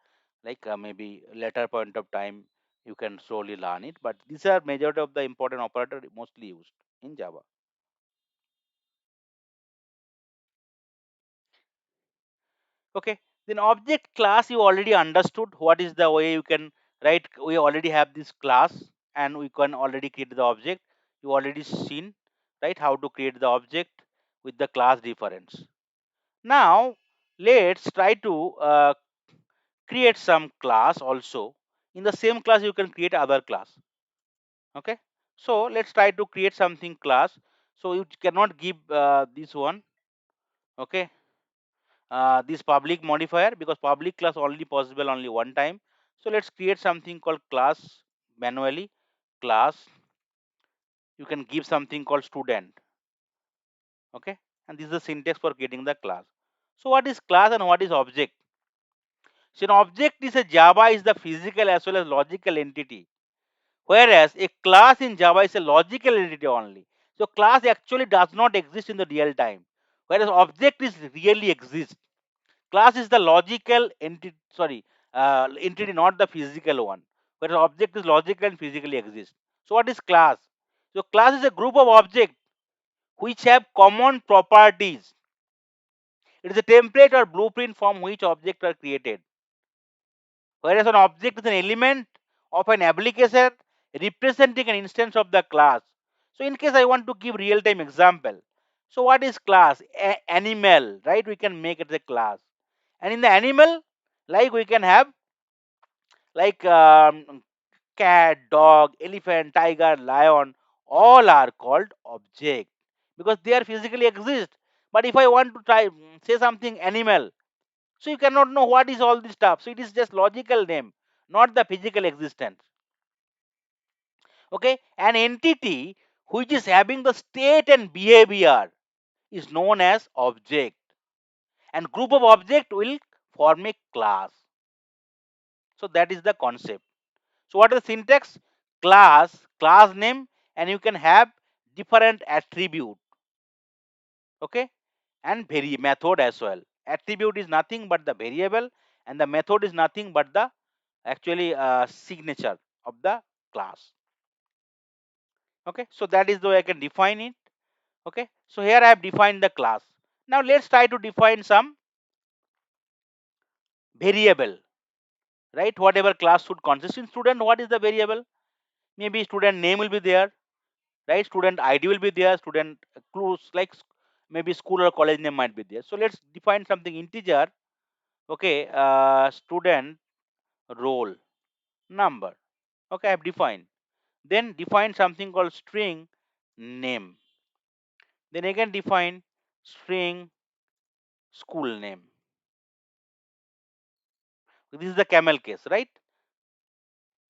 like maybe later point of time you can slowly learn it. But these are majority of the important operator mostly used in Java. Okay. Then object class you already understood what is the way you can write. We already have this class and we can already create the object. You already seen, right, how to create the object with the class reference. Now let's try to create some class also. In the same class you can create other class. Okay, so let's try to create something class. So you cannot give this one, okay, this public modifier, because public class only possible only one time. So let's create something called class manually. Class, you can give something called student, okay, and this is the syntax for getting the class. So what is class and what is object? So an object is a Java is the physical as well as logical entity, whereas a class in Java is a logical entity only. So class actually does not exist in the real time, whereas object is really exist. Class is the logical entity, sorry, entity, not the physical one, whereas object is logical and physically exist. So what is class? So class is a group of objects which have common properties. It is a template or blueprint from which objects are created. Whereas an object is an element of an application representing an instance of the class. So in case I want to give real-time example, so what is class? Animal, right? We can make it a class. And in the animal, like we can have like cat, dog, elephant, tiger, lion, all are called object because they are physically exist. But if I want to try say something animal, so you cannot know what is all this stuff. So it is just logical name, not the physical existence. Okay, an entity which is having the state and behavior is known as object, and group of object will form a class. So that is the concept. So what is the syntax? Class, class name, and you can have different attribute. Okay, and vary method as well. Attribute is nothing but the variable, and the method is nothing but the actually signature of the class. Okay, so that is the way I can define it. Okay, so here I have defined the class. Now let's try to define some variable, right? Whatever class should consist in student, what is the variable? Maybe student name will be there, right? Student ID will be there, student clues like maybe school or college name might be there. So let's define something integer. Okay, student roll number. Okay, I have defined. Then define something called string name. Then again define string school name. This is the camel case, right?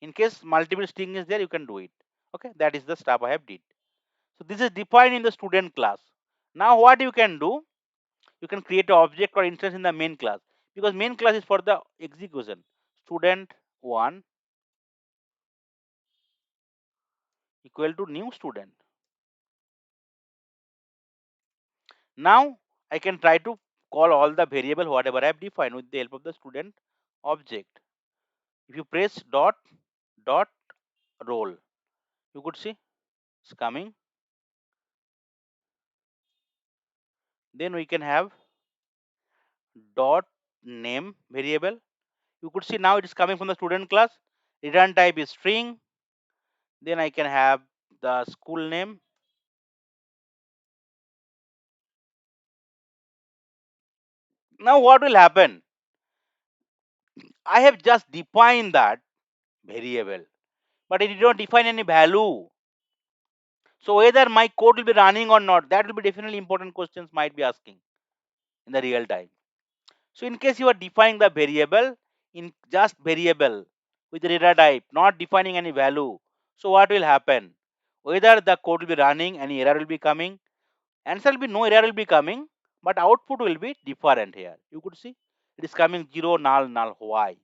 In case multiple string is there, you can do it. Okay, that is the stuff I have did. So this is defined in the student class. Now what you can do, you can create an object or instance in the main class, because main class is for the execution. Student 1 equal to new student. Now I can try to call all the variable whatever I have defined with the help of the student object. If you press dot roll, you could see it's coming. Then we can have dot name variable. You could see now it is coming from the student class. Return type is string. Then I can have the school name. Now what will happen? I have just defined that variable, but it did not define any value. So whether my code will be running or not, that will be definitely important questions might be asking in the real time. So in case you are defining the variable in just variable with data type, not defining any value, so what will happen? Whether the code will be running, any error will be coming, answer will be no error will be coming, but output will be different here. You could see it is coming 0 null null. Why?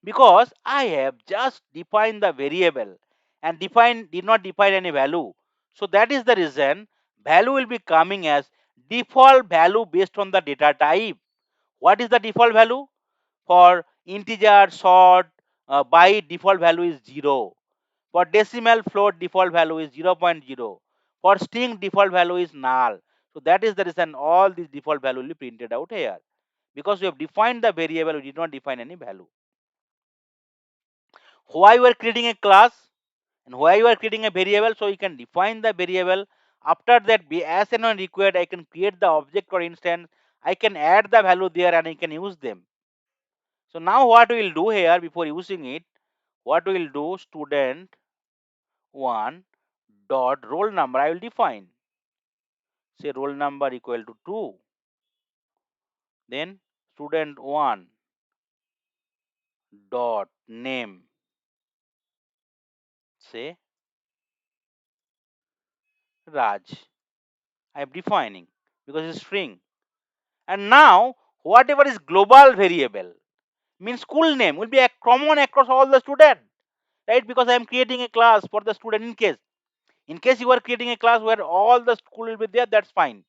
Because I have just defined the variable and did not define any value. So that is the reason value will be coming as default value based on the data type. What is the default value? For integer, short, byte, default value is 0. For decimal float, default value is 0, 0.0. For string, default value is null. So that is the reason all these default value will be printed out here. Because we have defined the variable, we did not define any value. Why we are creating a class and why you are creating a variable, so you can define the variable. After that, be as and when required, I can create the object or instance. I can add the value there and I can use them. So now what we will do here before using it, what we will do, student 1 dot roll number I will define. Say roll number equal to 2. Then student 1 dot name, say Raj. I am defining because it's string. And now whatever is global variable means school name will be a common across all the student, right? Because I am creating a class for the student. In case you are creating a class where all the school will be there, that's fine.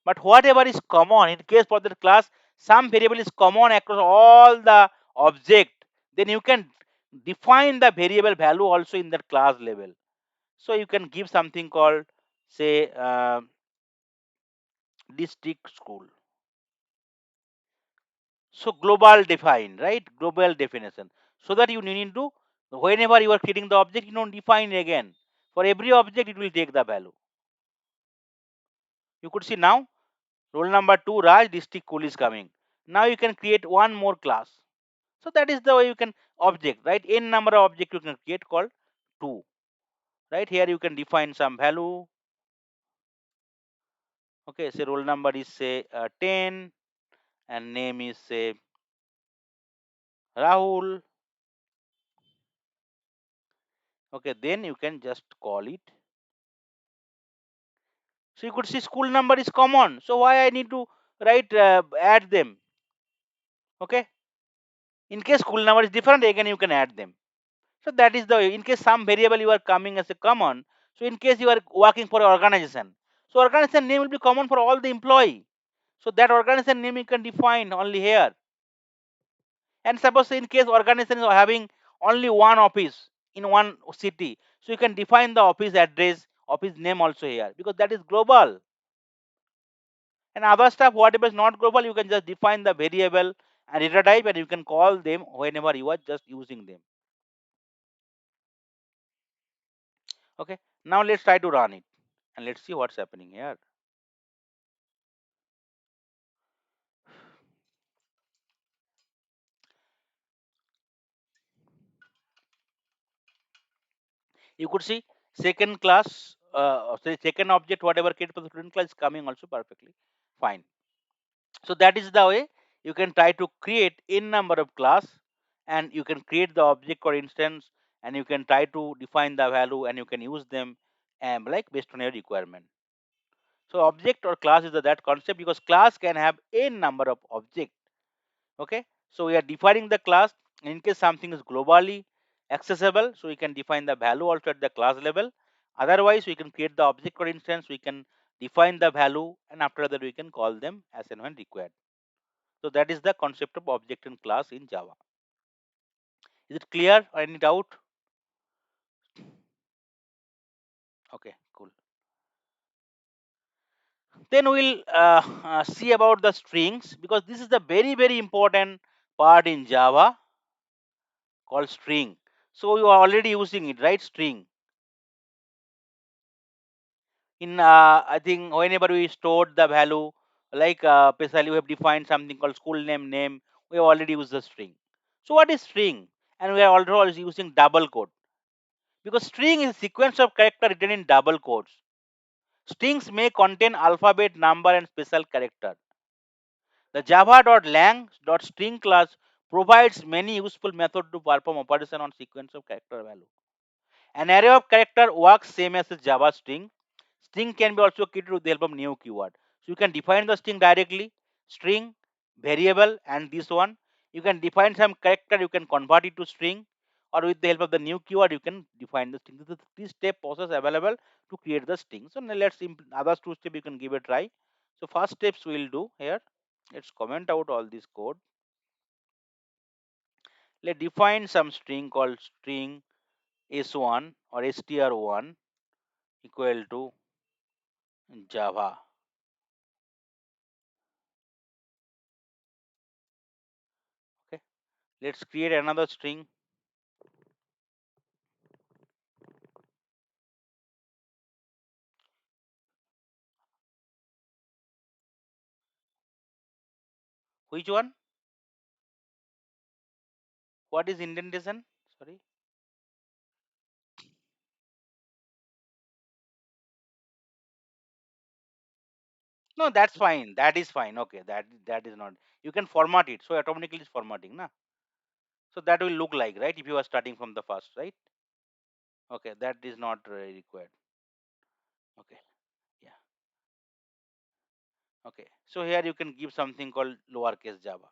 But whatever is common, in case for the class some variable is common across all the object, then you can define the variable value also in that class level. So you can give something called, say, district school. So global define, right? Global definition. So that you need to, whenever you are creating the object, you don't define again. For every object, it will take the value. You could see now, roll number 2, Raj, district school is coming. Now you can create one more class. So that is the way you can object, right? N number of object you can create called 2. Right? Here you can define some value. Okay, say roll number is say 10 and name is say Rahul. Okay, then you can just call it. So you could see school number is common. So why I need to write add them? Okay. In case school number is different, again you can add them. So that is the way. In case some variable you are coming as a common. So in case you are working for an organization, so organization name will be common for all the employee. So that organization name you can define only here. And suppose in case organization is having only one office in one city, so you can define the office address, office name also here, because that is global. And other stuff, whatever is not global, you can just define the variable and data type and you can call them whenever you are just using them. Okay, now let's try to run it and let's see what's happening here. You could see Second class, sorry, second object, whatever created for the student class is coming also perfectly fine. So that is the way you can try to create in number of class, and you can create the object or instance, and you can try to define the value, and you can use them like based on your requirement. So object or class is that concept, because class can have a number of object. Okay, so we are defining the class in case something is globally accessible, so we can define the value also at the class level. Otherwise we can create the object or instance, we can define the value, and after that we can call them as and when required. So that is the concept of object and class in Java. Is it clear or any doubt? Okay, cool. Then we'll see about the strings, because this is the very important part in Java called string. So you are already using it, right? String. In I think whenever we stored the value, like especially we have defined something called school name, we have already used the string. So what is string? And we are also using double quote, because string is a sequence of character written in double quotes. Strings may contain alphabet, number, and special character. The java.lang.string class provides many useful methods to perform operation on sequence of character value. An array of character works same as a Java string. String can be also created with the help of new keyword. So you can define the string directly, string, variable, and this one. You can define some character, you can convert it to string, or with the help of the new keyword, you can define the string. This is three-step process available to create the string. So now let's other two steps you can give a try. So first steps we'll do here. Let's comment out all this code. Let's define some string called string s1 or str1 equal to Java. Okay, let's create another string. Which one? What is indentation? Sorry. No, that's fine. That is fine. Okay, that is not. You can format it. So automatically it's formatting, na. So that will look like, right, if you are starting from the first, right? Okay, that is not required. Okay, yeah. Okay. So here you can give something called lowercase Java.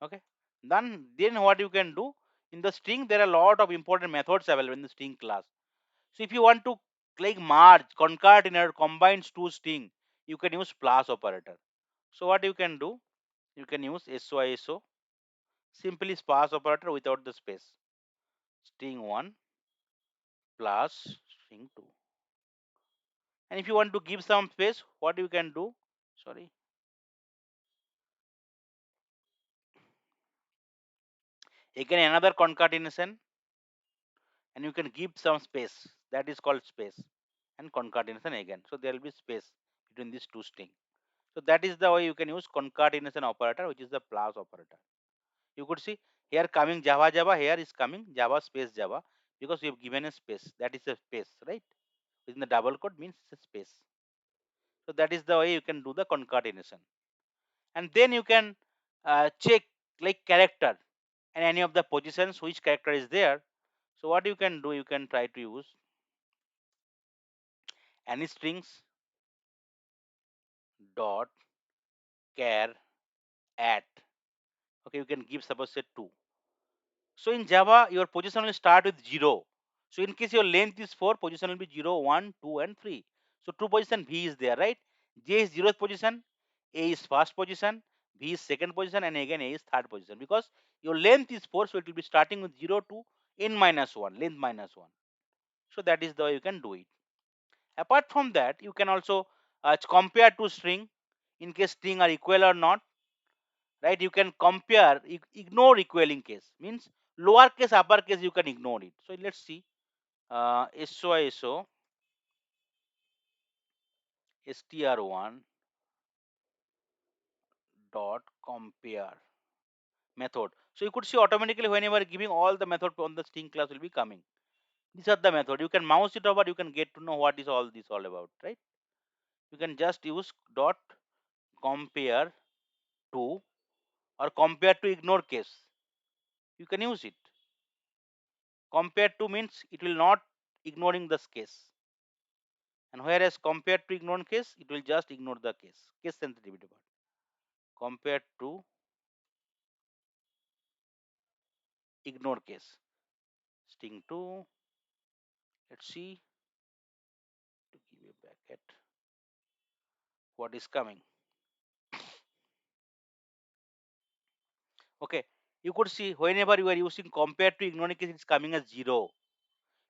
Okay. Then what you can do, in the string there are a lot of important methods available in the string class. So if you want to like merge, concatenate, or combines two string, you can use plus operator. So what you can do, you can use SYSO, simply sparse operator without the space. String 1 plus string 2. And if you want to give some space, what you can do? Sorry. Again another concatenation, and you can give some space. That is called space. And concatenation again. So there will be space between these two strings. So that is the way you can use concatenation operator, which is the plus operator. You could see here coming Java Java, here is coming Java space Java, because we have given a space. That is a space, right? Within the double quote means it's a space. So that is the way you can do the concatenation. And then you can check like character and any of the positions which character is there. So what you can do, you can try to use any strings dot char at. Okay, you can give suppose say 2. So in Java, your position will start with 0. So in case your length is 4, position will be 0, 1, 2, and 3. So 2 position V is there, right? J is 0th position, A is first position, V is second position, and again A is third position. Because your length is 4, so it will be starting with 0 to n minus 1, length minus 1. So that is the way you can do it. Apart from that, you can also compare two string in case string are equal or not, right? You can compare, ignore equaling case, means lower case, upper case, you can ignore it. So let's see. SYSO str1 dot compare method. So you could see automatically whenever giving all the method on the string class will be coming. These are the method. You can mouse it over, you can get to know what is all this all about, right? You can just use dot compare to, or compare to ignore case. You can use it. Compare to means it will not ignoring this case. And whereas compared to ignore case, it will just ignore the case sensitivity part. Compared to ignore case. String 2, let's see, to give you back at what is coming. Okay, you could see whenever you are using compared to ignore case, it's coming as 0,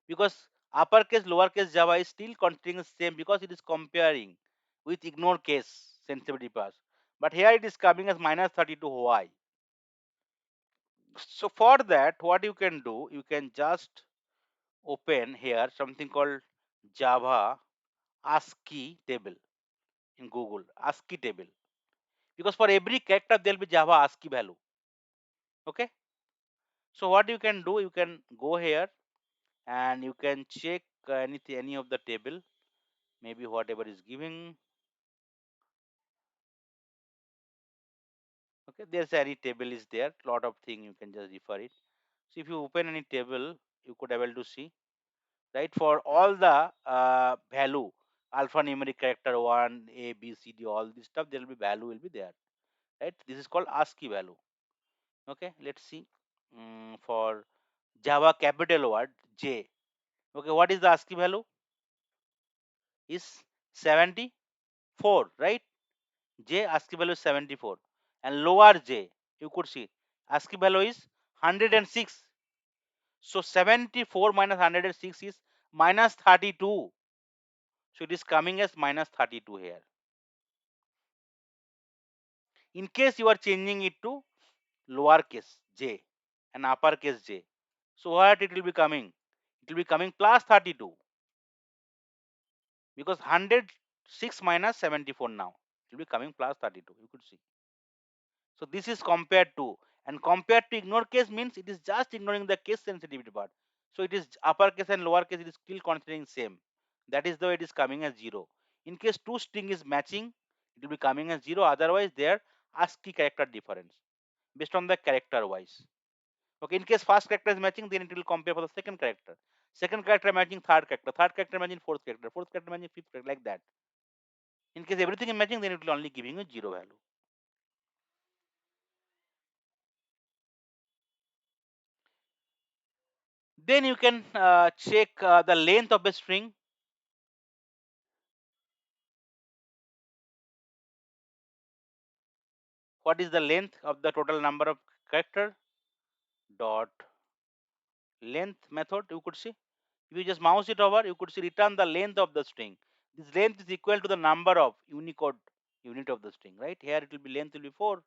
because uppercase lowercase Java is still considering the same because it is comparing with ignore case sensitivity pass. But here it is coming as minus 32. Why? So for that, what you can do, you can just open here something called Java ASCII table in Google. ASCII table, because for every character there will be Java ASCII value. Okay. So what you can do, you can go here and you can check any of the table, maybe whatever is giving. Okay, there's any table is there, lot of thing you can just refer it. So if you open any table, you could able to see, right, for all the value alphanumeric character 1 a b c d, all this stuff, there will be value will be there, right? This is called ASCII value. Okay, let's see. For Java capital word J, okay, what is the ASCII value? Is 74, right? J ASCII value is 74, and lower J, you could see ASCII value is 106. So 74 minus 106 is minus 32. So it is coming as minus 32 here. In case you are changing it to lowercase j and uppercase j, so what it will be coming? It will be coming plus 32, because 106 minus 74 now. It will be coming plus 32. You could see. So this is compared to, and compared to ignore case means it is just ignoring the case sensitivity part. So it is uppercase and lowercase, it is still considering same. That is the way it is coming as 0. In case two string is matching, it will be coming as 0. Otherwise, there ASCII character difference based on the character wise. Okay, in case first character is matching, then it will compare for the second character. Second character matching third character matching fourth character matching fifth character, like that. In case everything is matching, then it will only giving you 0 value. Then you can check the length of the string. What is the length of the total number of character? Dot length method, you could see. If you just mouse it over, you could see return the length of the string. This length is equal to the number of Unicode unit of the string, right? Here it will be length will be 4.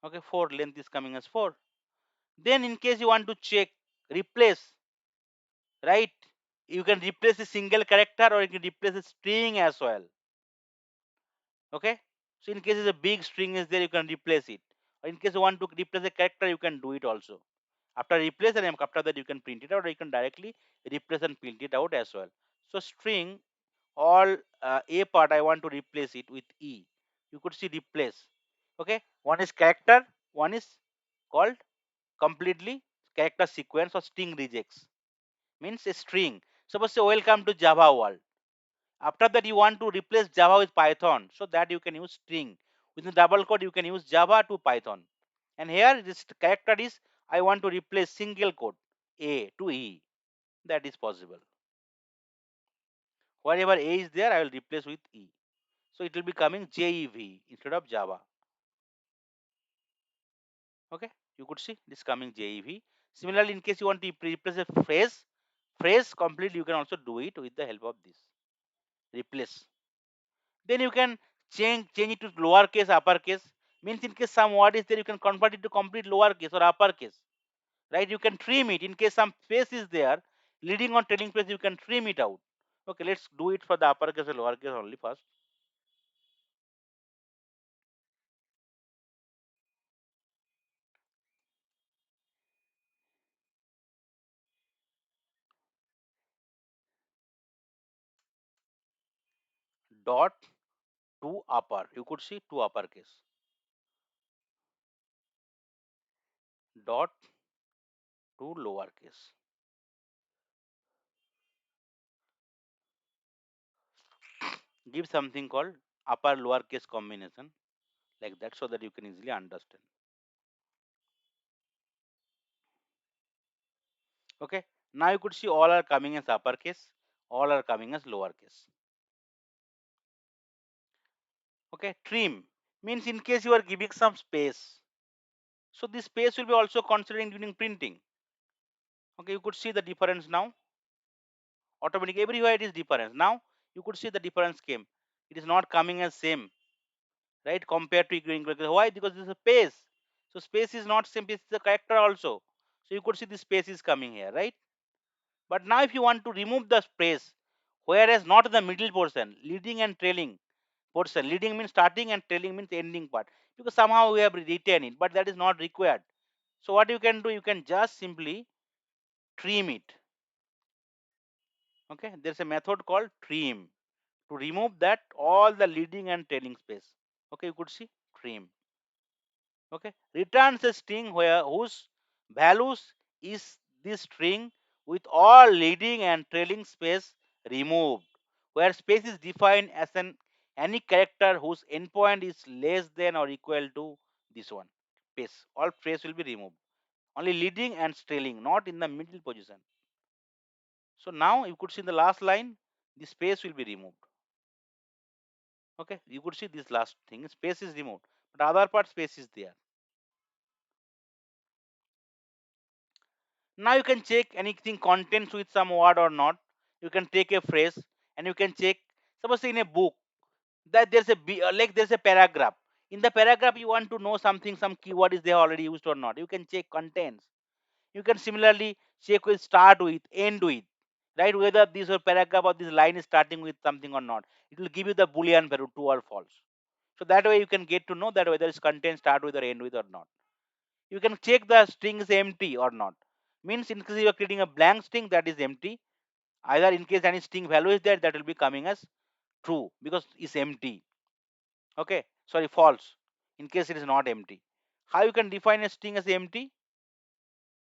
Okay, 4 length is coming as 4. Then in case you want to check replace, right? You can replace a single character or you can replace a string as well. Okay, so in case a big string is there, you can replace it. Or in case you want to replace a character, you can do it also. After replace, and after that you can print it out, or you can directly replace and print it out as well. So string, all a part I want to replace it with e. You could see replace. Okay, one is character, one is called completely character sequence or string rejects. Means a string. Suppose say welcome to Java world. After that you want to replace Java with Python, so that you can use string. Within double quote you can use Java to Python. And here this character is I want to replace single quote A to E. That is possible. Wherever A is there, I will replace with E. So it will be coming JEV instead of Java. Okay, you could see this coming JEV. Similarly, in case you want to replace a phrase completely, you can also do it with the help of this replace. Then you can change it to lowercase uppercase. Means in case some word is there, you can convert it to complete lowercase or uppercase, right? You can trim it. In case some space is there leading on trailing space, you can trim it out. Okay, let's do it for the uppercase and lowercase only first. dot to upper. You could see to uppercase dot to lowercase. Give something called upper lowercase combination like that so that you can easily understand. Okay. Now you could see all are coming as uppercase, all are coming as lowercase. Okay. Trim means in case you are giving some space. So this space will be also considering during printing. Okay. You could see the difference now. Automatic everywhere it is difference. Now you could see the difference came. It is not coming as same, right? Compared to equaling. Why? Because this is a space. So space is not same. It's the character also. So you could see the space is coming here, right? But now if you want to remove the space, whereas not the middle portion, leading and trailing portion. Leading means starting and trailing means ending part. Because somehow we have retained it, but that is not required. So what you can do, you can just simply trim it. Okay, there's a method called trim to remove that all the leading and trailing space. Okay, you could see trim. Okay, returns a string where whose values is this string with all leading and trailing space removed, where space is defined as an any character whose endpoint is less than or equal to this one space. All space will be removed, only leading and trailing, not in the middle position. So now you could see in the last line the space will be removed. Okay, you could see this last thing space is removed, but other part space is there. Now you can check anything contents with some word or not. You can take a phrase and you can check. Suppose in a book that there's like there's a paragraph. In the paragraph you want to know something, some keyword is they already used or not. You can check contents. You can similarly check with start with, end with, right? Whether this or paragraph or this line is starting with something or not. It will give you the boolean value true or false. So that way you can get to know that whether it's content start with or end with or not. You can check the string is empty or not. Means in case you are creating a blank string that is empty, either in case any string value is there that will be coming as true because it's empty. Okay, sorry, false in case it is not empty. How you can define a string as empty?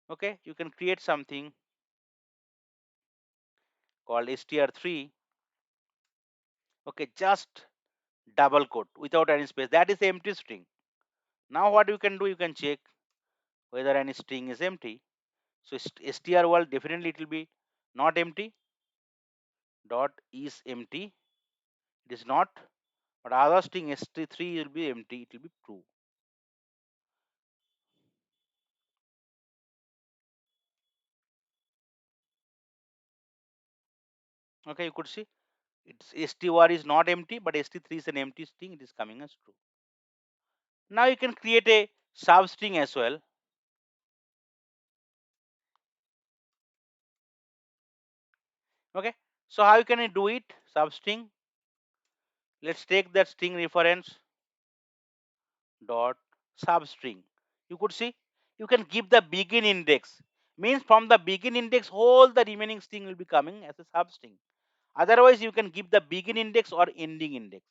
Okay, you can create something called str3. Okay, just double quote without any space. That is empty string. Now what you can do? You can check whether any string is empty. So str1 definitely it will be not empty. Dot is empty. It is not. But other string st3 will be empty. It will be true. Okay, you could see it's str is not empty, but st3 is an empty string. It is coming as true. Now you can create a substring as well. Okay, so how can you do it? Substring. Let's take that string reference dot substring. You could see you can give the begin index. Means from the begin index, all the remaining string will be coming as a substring. Otherwise, you can give the begin index or ending index.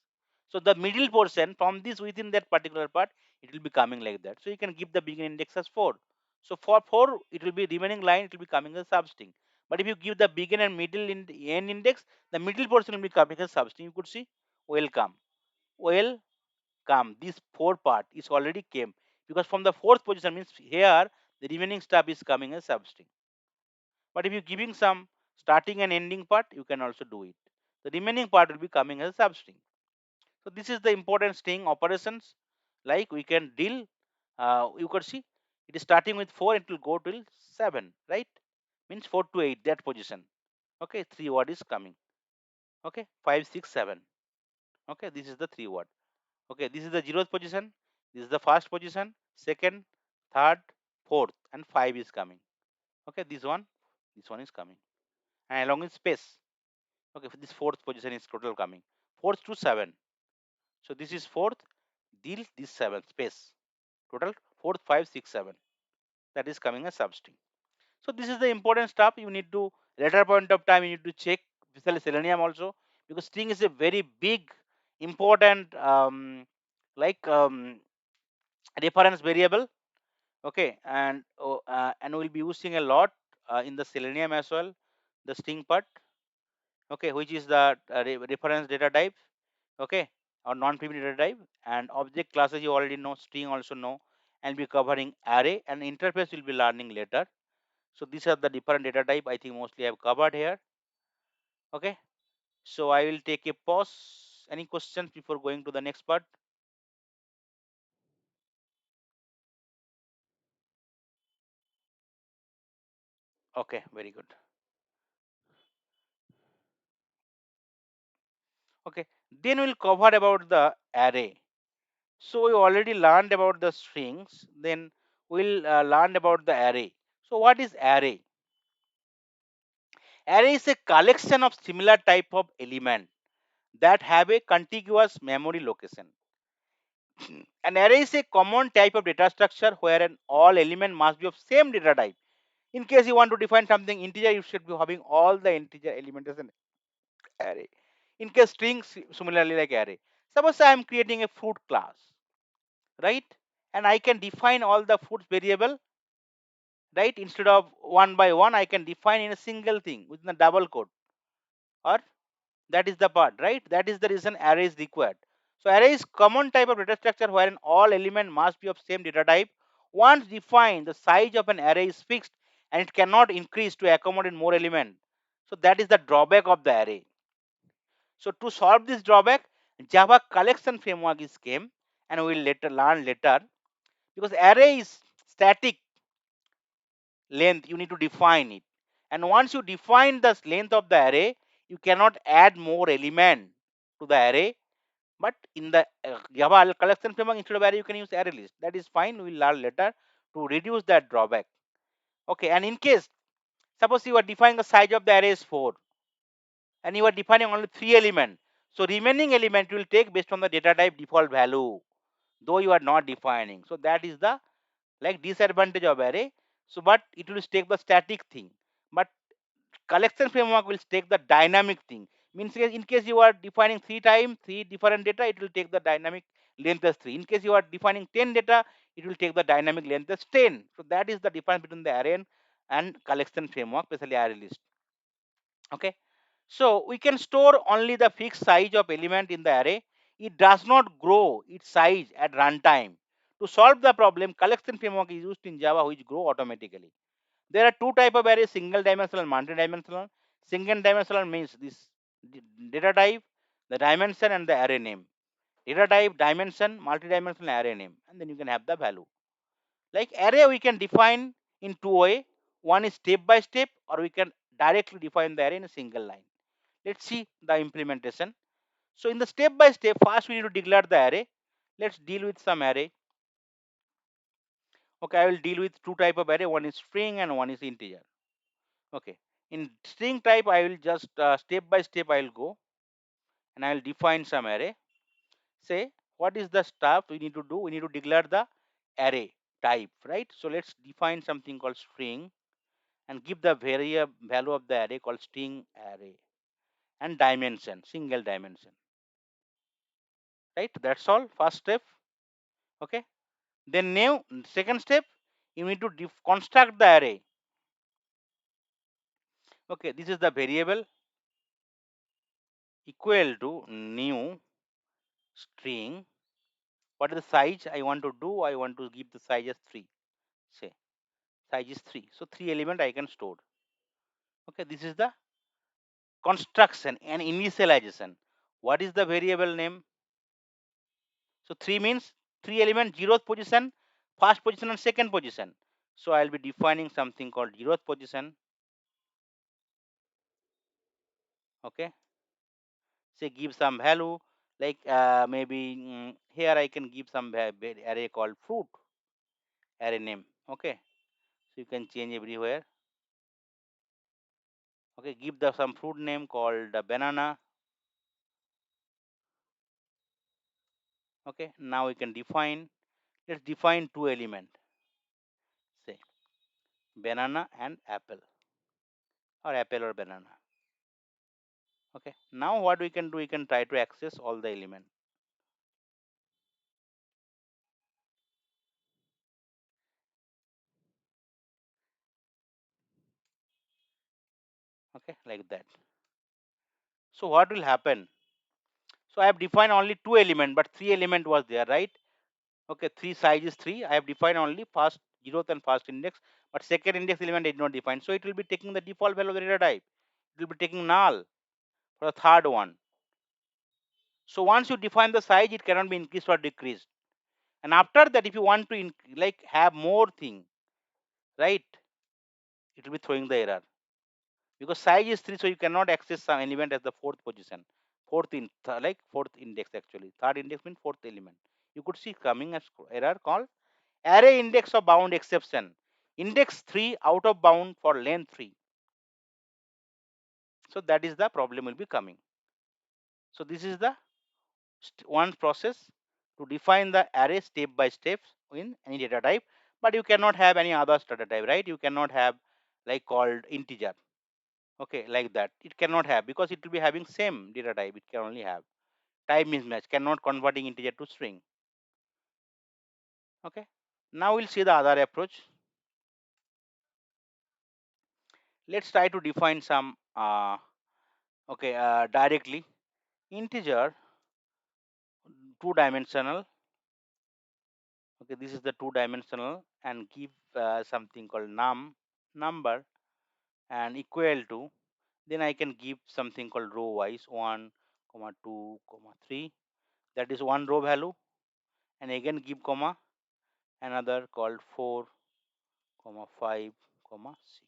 So the middle portion from this within that particular part, it will be coming like that. So you can give the begin index as 4. So for 4, it will be remaining line, it will be coming as substring. But if you give the begin and middle in end index, the middle portion will be coming as substring. You could see welcome. Welcome. This 4 part is already came because from the fourth position means here the remaining stuff is coming as substring. But if you're giving some starting and ending part, you can also do it. The remaining part will be coming as substring. So this is the important string operations. Like we can deal, you could see it is starting with 4, it will go till 7, right? Means 4 to 8, that position. Okay, 3 word is coming. Okay, 5, 6, 7. Okay, this is the 3 word. Okay, this is the zeroth position. This is the first position, second, third, fourth, and 5 is coming. Okay, this one is coming. And along with space. Okay, this fourth position is total coming. Fourth to 7. So this is fourth, deal this 7 space. Total 4, 5, 6, 7. That is coming as substring. So this is the important stuff you need to later point of time you need to check, especially Selenium also, because string is a very big, important like reference variable. Okay, and we'll be using a lot in the Selenium as well, the string part. Okay, which is the reference data type. Okay, or non-primitive data type, and object classes you already know, string also know, and be covering array, and interface will be learning later. So these are the different data type I think mostly I've covered here. Okay, so I will take a pause. Any questions before going to the next part? Okay, very good. Okay, then we'll cover about the array. So we already learned about the strings, then we'll learn about the array. So what is array? Array is a collection of similar type of element that have a contiguous memory location. An array is a common type of data structure where an all element must be of same data type. In case you want to define something integer, you should be having all the integer elements as an array. In case strings, similarly like array. Suppose I am creating a fruit class, right? And I can define all the fruits variable, right? Instead of one by one, I can define in a single thing within a double quote, or that is the part, right? That is the reason array is required. So array is common type of data structure wherein all element must be of same data type. Once defined, the size of an array is fixed and it cannot increase to accommodate more element. So that is the drawback of the array. So to solve this drawback, Java collection framework is came, and we will later learn later, because array is static length, you need to define it. And once you define the length of the array, you cannot add more element to the array. But in the Java collection framework, instead of array, you can use array list. That is fine. We will learn later to reduce that drawback. Okay, and in case, suppose you are defining the size of the array is 4, and you are defining only 3 element. So remaining element you will take based on the data type default value, though you are not defining. So that is the like disadvantage of array. So but it will take the static thing. But collection framework will take the dynamic thing. Means in case you are defining 3 different data, it will take the dynamic length as 3. In case you are defining 10 data, it will take the dynamic length as 10. So that is the difference between the array and collection framework, especially array list. Okay, so we can store only the fixed size of element in the array. It does not grow its size at runtime. To solve the problem, collection framework is used in Java, which grow automatically. There are two type of arrays: single dimensional and multi-dimensional. Single dimensional means this data type, the dimension, and the array name. Data type, dimension, multi-dimensional, array name, and then you can have the value. Like array, we can define in two way. One is step by step, or we can directly define the array in a single line. Let's see the implementation. So in the step by step, first we need to declare the array. Let's deal with some array. Okay, I will deal with two type of array. One is string and one is integer. Okay, in string type, I will just step by step I will go, and I will define some array. Say what is the stuff we need to do? We need to declare the array type, right? So let's define something called string and give the variable value of the array called string array, and dimension, single dimension, right? That's all. First step. Okay. Then new second step, you need to construct the array. Okay, this is the variable equal to new string. What is the size I want to do? I want to give the size as 3. Say size is 3. So 3 element I can store. Okay, this is the construction and initialization. What is the variable name? So 3 means 3 element, 0th position, first position, and second position. So I'll be defining something called 0th position. Okay, say give some value, like maybe here I can give some array called fruit, array name. Okay, so you can change everywhere. Okay, give the some fruit name called banana. Okay, now we can define, let's define two element, say banana and apple, or apple or banana. Okay, now what we can do, we can try to access all the element. Okay, like that. So what will happen? So I have defined only two element, but three element was there, right? Okay, three size is three. I have defined only first zeroth and first index, but second index element did not define. So it will be taking the default value of the data type. It will be taking null for the third one. So once you define the size, it cannot be increased or decreased. And after that, if you want to like have more thing, right, it will be throwing the error because size is three, so you cannot access some element as the fourth position, like fourth index actually. Third index means fourth element. You could see coming as error called array index of bound exception. Index 3 out of bound for length 3. So that is the problem will be coming. So this is the one process to define the array step by step in any data type, but you cannot have any other data type, right? You cannot have like called integer. Okay, like that. It cannot have because it will be having same data type. It can only have type mismatch, cannot converting integer to string. Okay. Now we'll see the other approach. Let's try to define some directly integer two dimensional. Okay, this is the two dimensional and give something called number and equal to, then I can give something called row wise 1 comma 2 comma 3, that is one row value, and again give comma another called 4 comma 5 comma 6.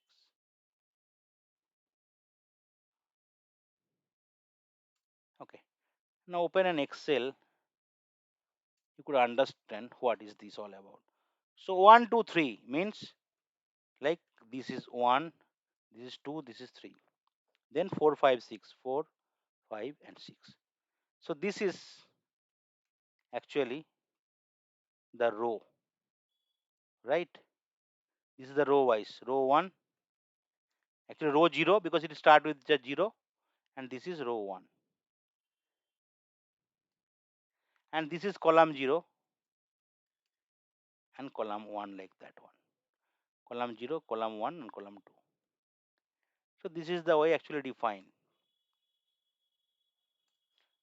Okay, now open an Excel, you could understand what is this all about. So 1 2 3 means like this is 1, this is 2, this is 3, then 4 5 6, 4 5 and 6. So this is actually the row, right? This is the row wise. Row 1, actually row 0 because it start with just 0, and this is row 1. And this is column 0 and column 1 like that one. Column 0, column 1 and column 2. So this is the way actually defined.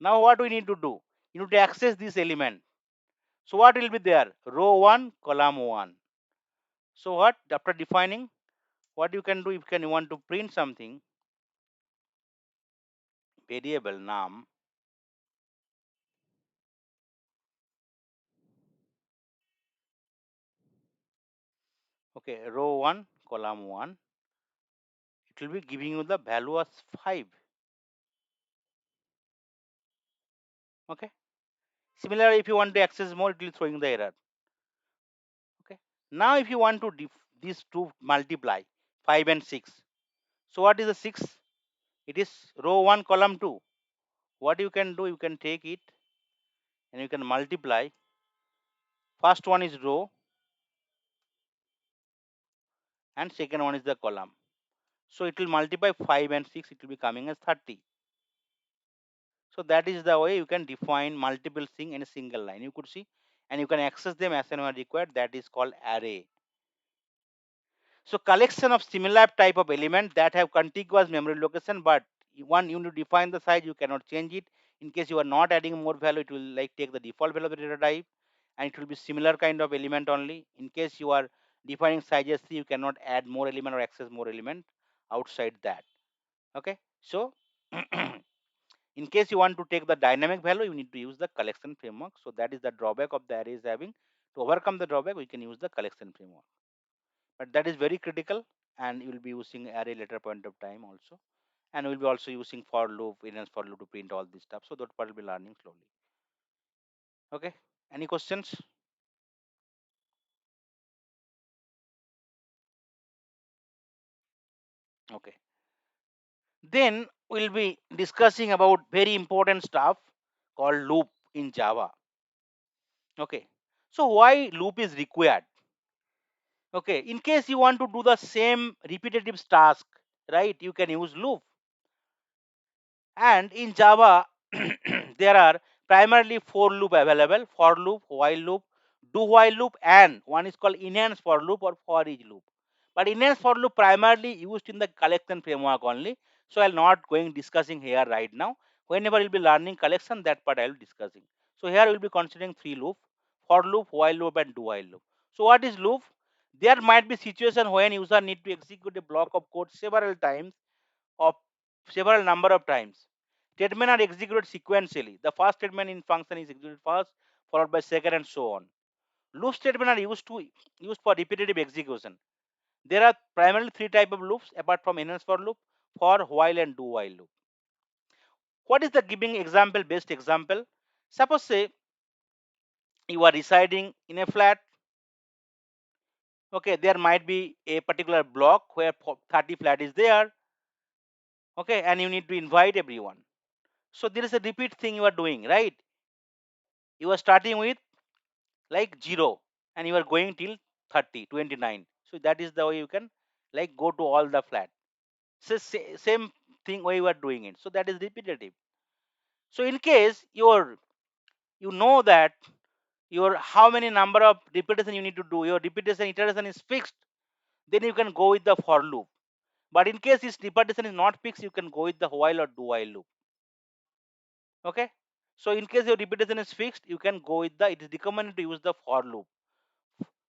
Now what we need to do? You need to access this element. So what will be there? Row 1, column 1. So what after defining, what you can do if you want to print something, variable num, okay, row 1 column 1, it will be giving you the value as 5. Okay, similarly if you want to access more, it will throwing the error. Okay, now if you want to these two multiply 5 and 6, so what is the 6? It is row 1 column 2. What you can do, you can take it and you can multiply. First one is row and second one is the column. So it will multiply 5 and 6, it will be coming as 30. So that is the way you can define multiple things in a single line. You could see, and you can access them as and when required. That is called array. So collection of similar type of element that have contiguous memory location, but one you need to define the size, you cannot change it. In case you are not adding more value, it will like take the default value of the data type, and it will be similar kind of element only. In case you are defining size as 3, you cannot add more element or access more element outside that. Okay, so in case you want to take the dynamic value, you need to use the collection framework. So that is the drawback of the arrays having. To overcome the drawback, we can use the collection framework. But that is very critical, and you will be using array later point of time also. And we'll be also using for loop, instance for loop to print all this stuff. So that part will be learning slowly. Okay. Any questions? Okay. Then we'll be discussing about very important stuff called loop in Java. Okay. So why loop is required? Okay. In case you want to do the same repetitive task, right? You can use loop. And in Java, there are primarily four loop available: for loop, while loop, do while loop, and one is called enhanced for loop or for each loop. But enhanced for loop primarily used in the collection framework only. So I'll not going discussing here right now. Whenever you'll be learning collection, that part I'll discussing. So here we'll be considering three loop: for loop, while loop, and do while loop. So what is loop? There might be situation when user need to execute a block of code several times of several number of times. Statements are executed sequentially. The first statement in function is executed first, followed by second, and so on. Loop statements are used for repetitive execution. There are primarily three type of loops apart from enhanced for loop: for, while, and do while loop. What is the giving example based example? Suppose say you are residing in a flat. Okay, there might be a particular block where 30 flat is there. Okay, and you need to invite everyone. So there is a repeat thing you are doing, right? You are starting with like 0 and you are going till 30, 29. So that is the way you can like go to all the flat. So same thing way you are doing it. So that is repetitive. So in case you know that your how many number of repetition you need to do, your repetition iteration is fixed, then you can go with the for loop. But in case this repetition is not fixed, you can go with the while or do while loop. Okay. So in case your repetition is fixed, you can go with the, it is recommended to use the for loop.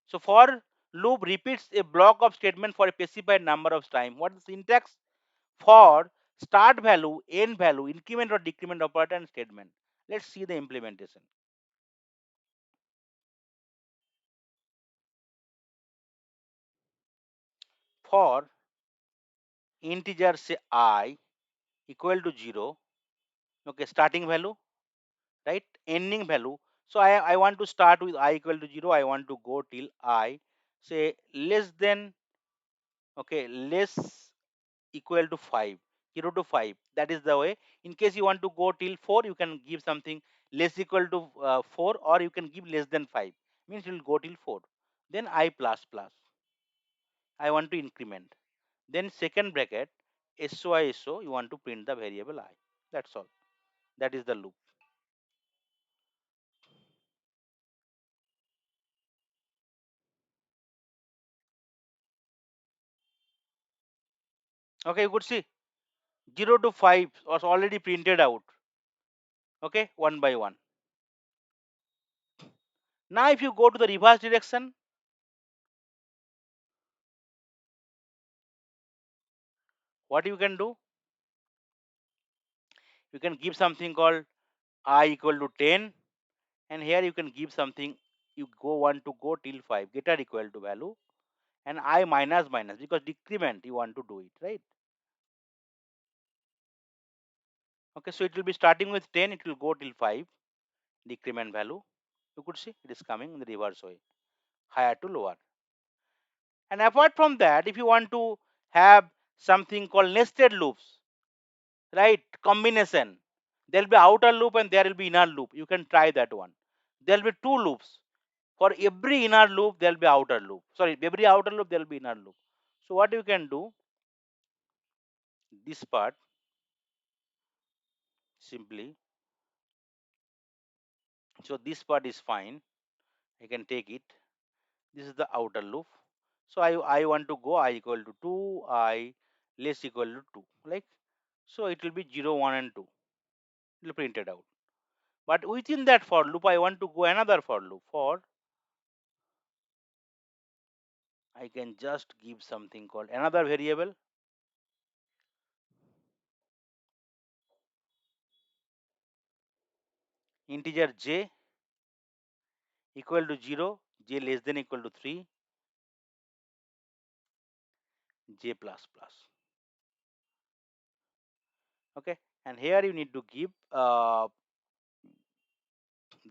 So for loop repeats a block of statement for a specified number of time. What is the syntax? For start value, end value, increment or decrement operator and statement. Let's see the implementation. For integer say I equal to 0, okay, starting value, right? Ending value. So I want to start with I equal to 0. I want to go till I say less than, okay, less equal to 5, 0 to 5. That is the way. In case you want to go till 4, you can give something less equal to 4, or you can give less than 5, means it will go till 4. Then I plus plus, I want to increment. Then second bracket so you want to print the variable I. That's all. That is the loop. Okay, you could see 0 to 5 was already printed out, okay, one by one. Now if you go to the reverse direction, what you can do, you can give something called I equal to 10, and here you can give something, you go want to go till 5, get r equal to value, and I minus minus, because decrement you want to do it, right? Okay, so it will be starting with 10, it will go till 5, decrement value. You could see it is coming in the reverse way, higher to lower. And apart from that, if you want to have something called nested loops, right, combination, there will be outer loop and there will be inner loop. You can try that one. There will be two loops. For every inner loop there will be outer loop, sorry, every outer loop there will be inner loop. So what you can do, this part simply, so this part is fine, I can take it. This is the outer loop. So I want to go I equal to 2, I less equal to 2, like, so it will be 0 1 and 2, it will print it out. But within that for loop I want to go another for loop. For I can just give something called another variable, integer j equal to 0, j less than equal to 3, j plus plus. Okay, and here you need to give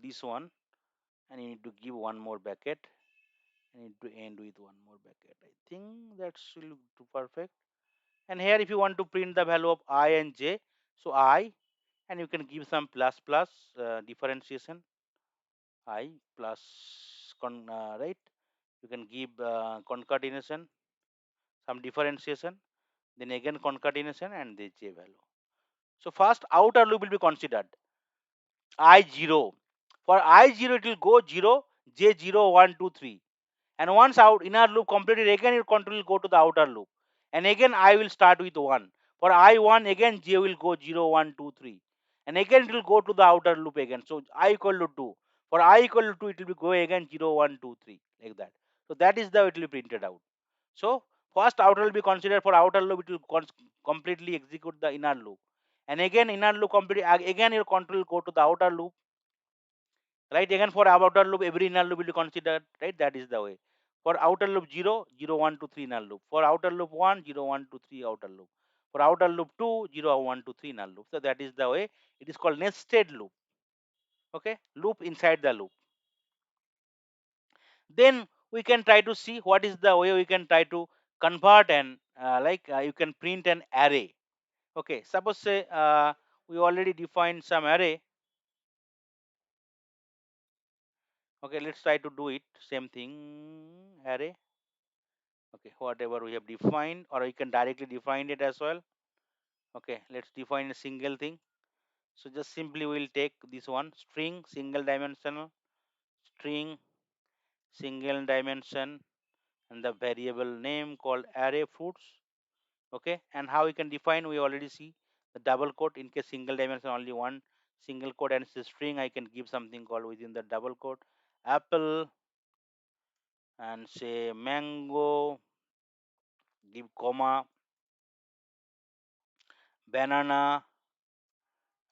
this one, and you need to give one more bracket, and need to end with one more bracket. I think that should look to perfect. And here if you want to print the value of I and j, so I, and you can give some plus plus differentiation, I plus right, you can give concatenation, some differentiation, then again concatenation, and the j value. So first outer loop will be considered I0. For I0 it will go 0, J0, 1, 2, 3. And once out inner loop completed, again your control will go to the outer loop. And again I will start with 1. For I1 again J will go 0, 1, 2, 3. And again it will go to the outer loop again. So I equal to 2. For I equal to 2 it will be go again 0, 1, 2, 3 like that. So that is the it will be printed out. So first outer will be considered. For outer loop it will completely execute the inner loop. And again inner loop complete, again your control will go to the outer loop, right? Again for outer loop every inner loop will be considered, right? That is the way. For outer loop 0, 0, 1, 2, 3 inner loop. For outer loop 1, 0, 1, 2, 3 outer loop. For outer loop 2, 0, 1, 2, 3 inner loop. So that is the way. It is called nested loop. Okay, loop inside the loop. Then we can try to see what is the way we can try to convert and you can print an array. Okay, suppose say we already defined some array. Okay, let's try to do it. Same thing, array. Okay, whatever we have defined, or we can directly define it as well. Okay, let's define a single thing. So just simply we'll take this one string single dimensional string single dimension and the variable name called array fruits. Okay, and how we can define, we already see the double quote. In case single dimension only one single quote and it's a string, I can give something called within the double quote apple and say mango, give comma, banana,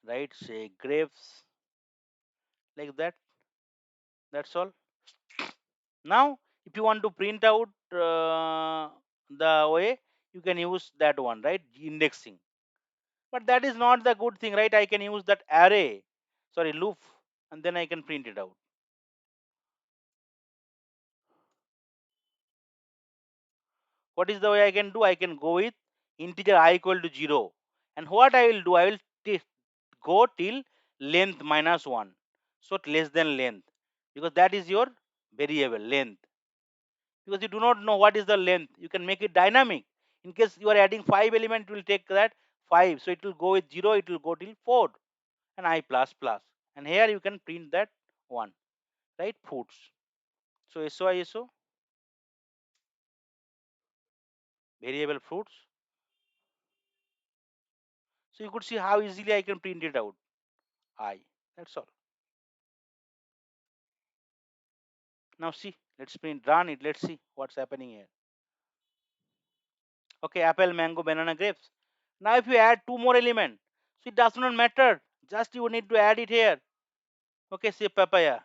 right? Say grapes, like that. That's all. Now if you want to print out the way, you can use that one, right? Indexing. But that is not the good thing, right? I can use that array, sorry, loop, and then I can print it out. What is the way I can do? I can go with integer I equal to 0. And what I will do, I will go till length minus 1. So less than length, because that is your variable length. Because you do not know what is the length, you can make it dynamic. In case you are adding 5 element, it will take that 5, so it will go with 0, it will go till 4 and I plus plus. And here you can print that one, right? Fruits. So so variable fruits. So you could see how easily I can print it out. I. That's all. Now see, let's print run it. Let's see what's happening here. Okay, apple, mango, banana, grapes. Now if you add two more elements, so it does not matter. Just you need to add it here. Okay, say papaya.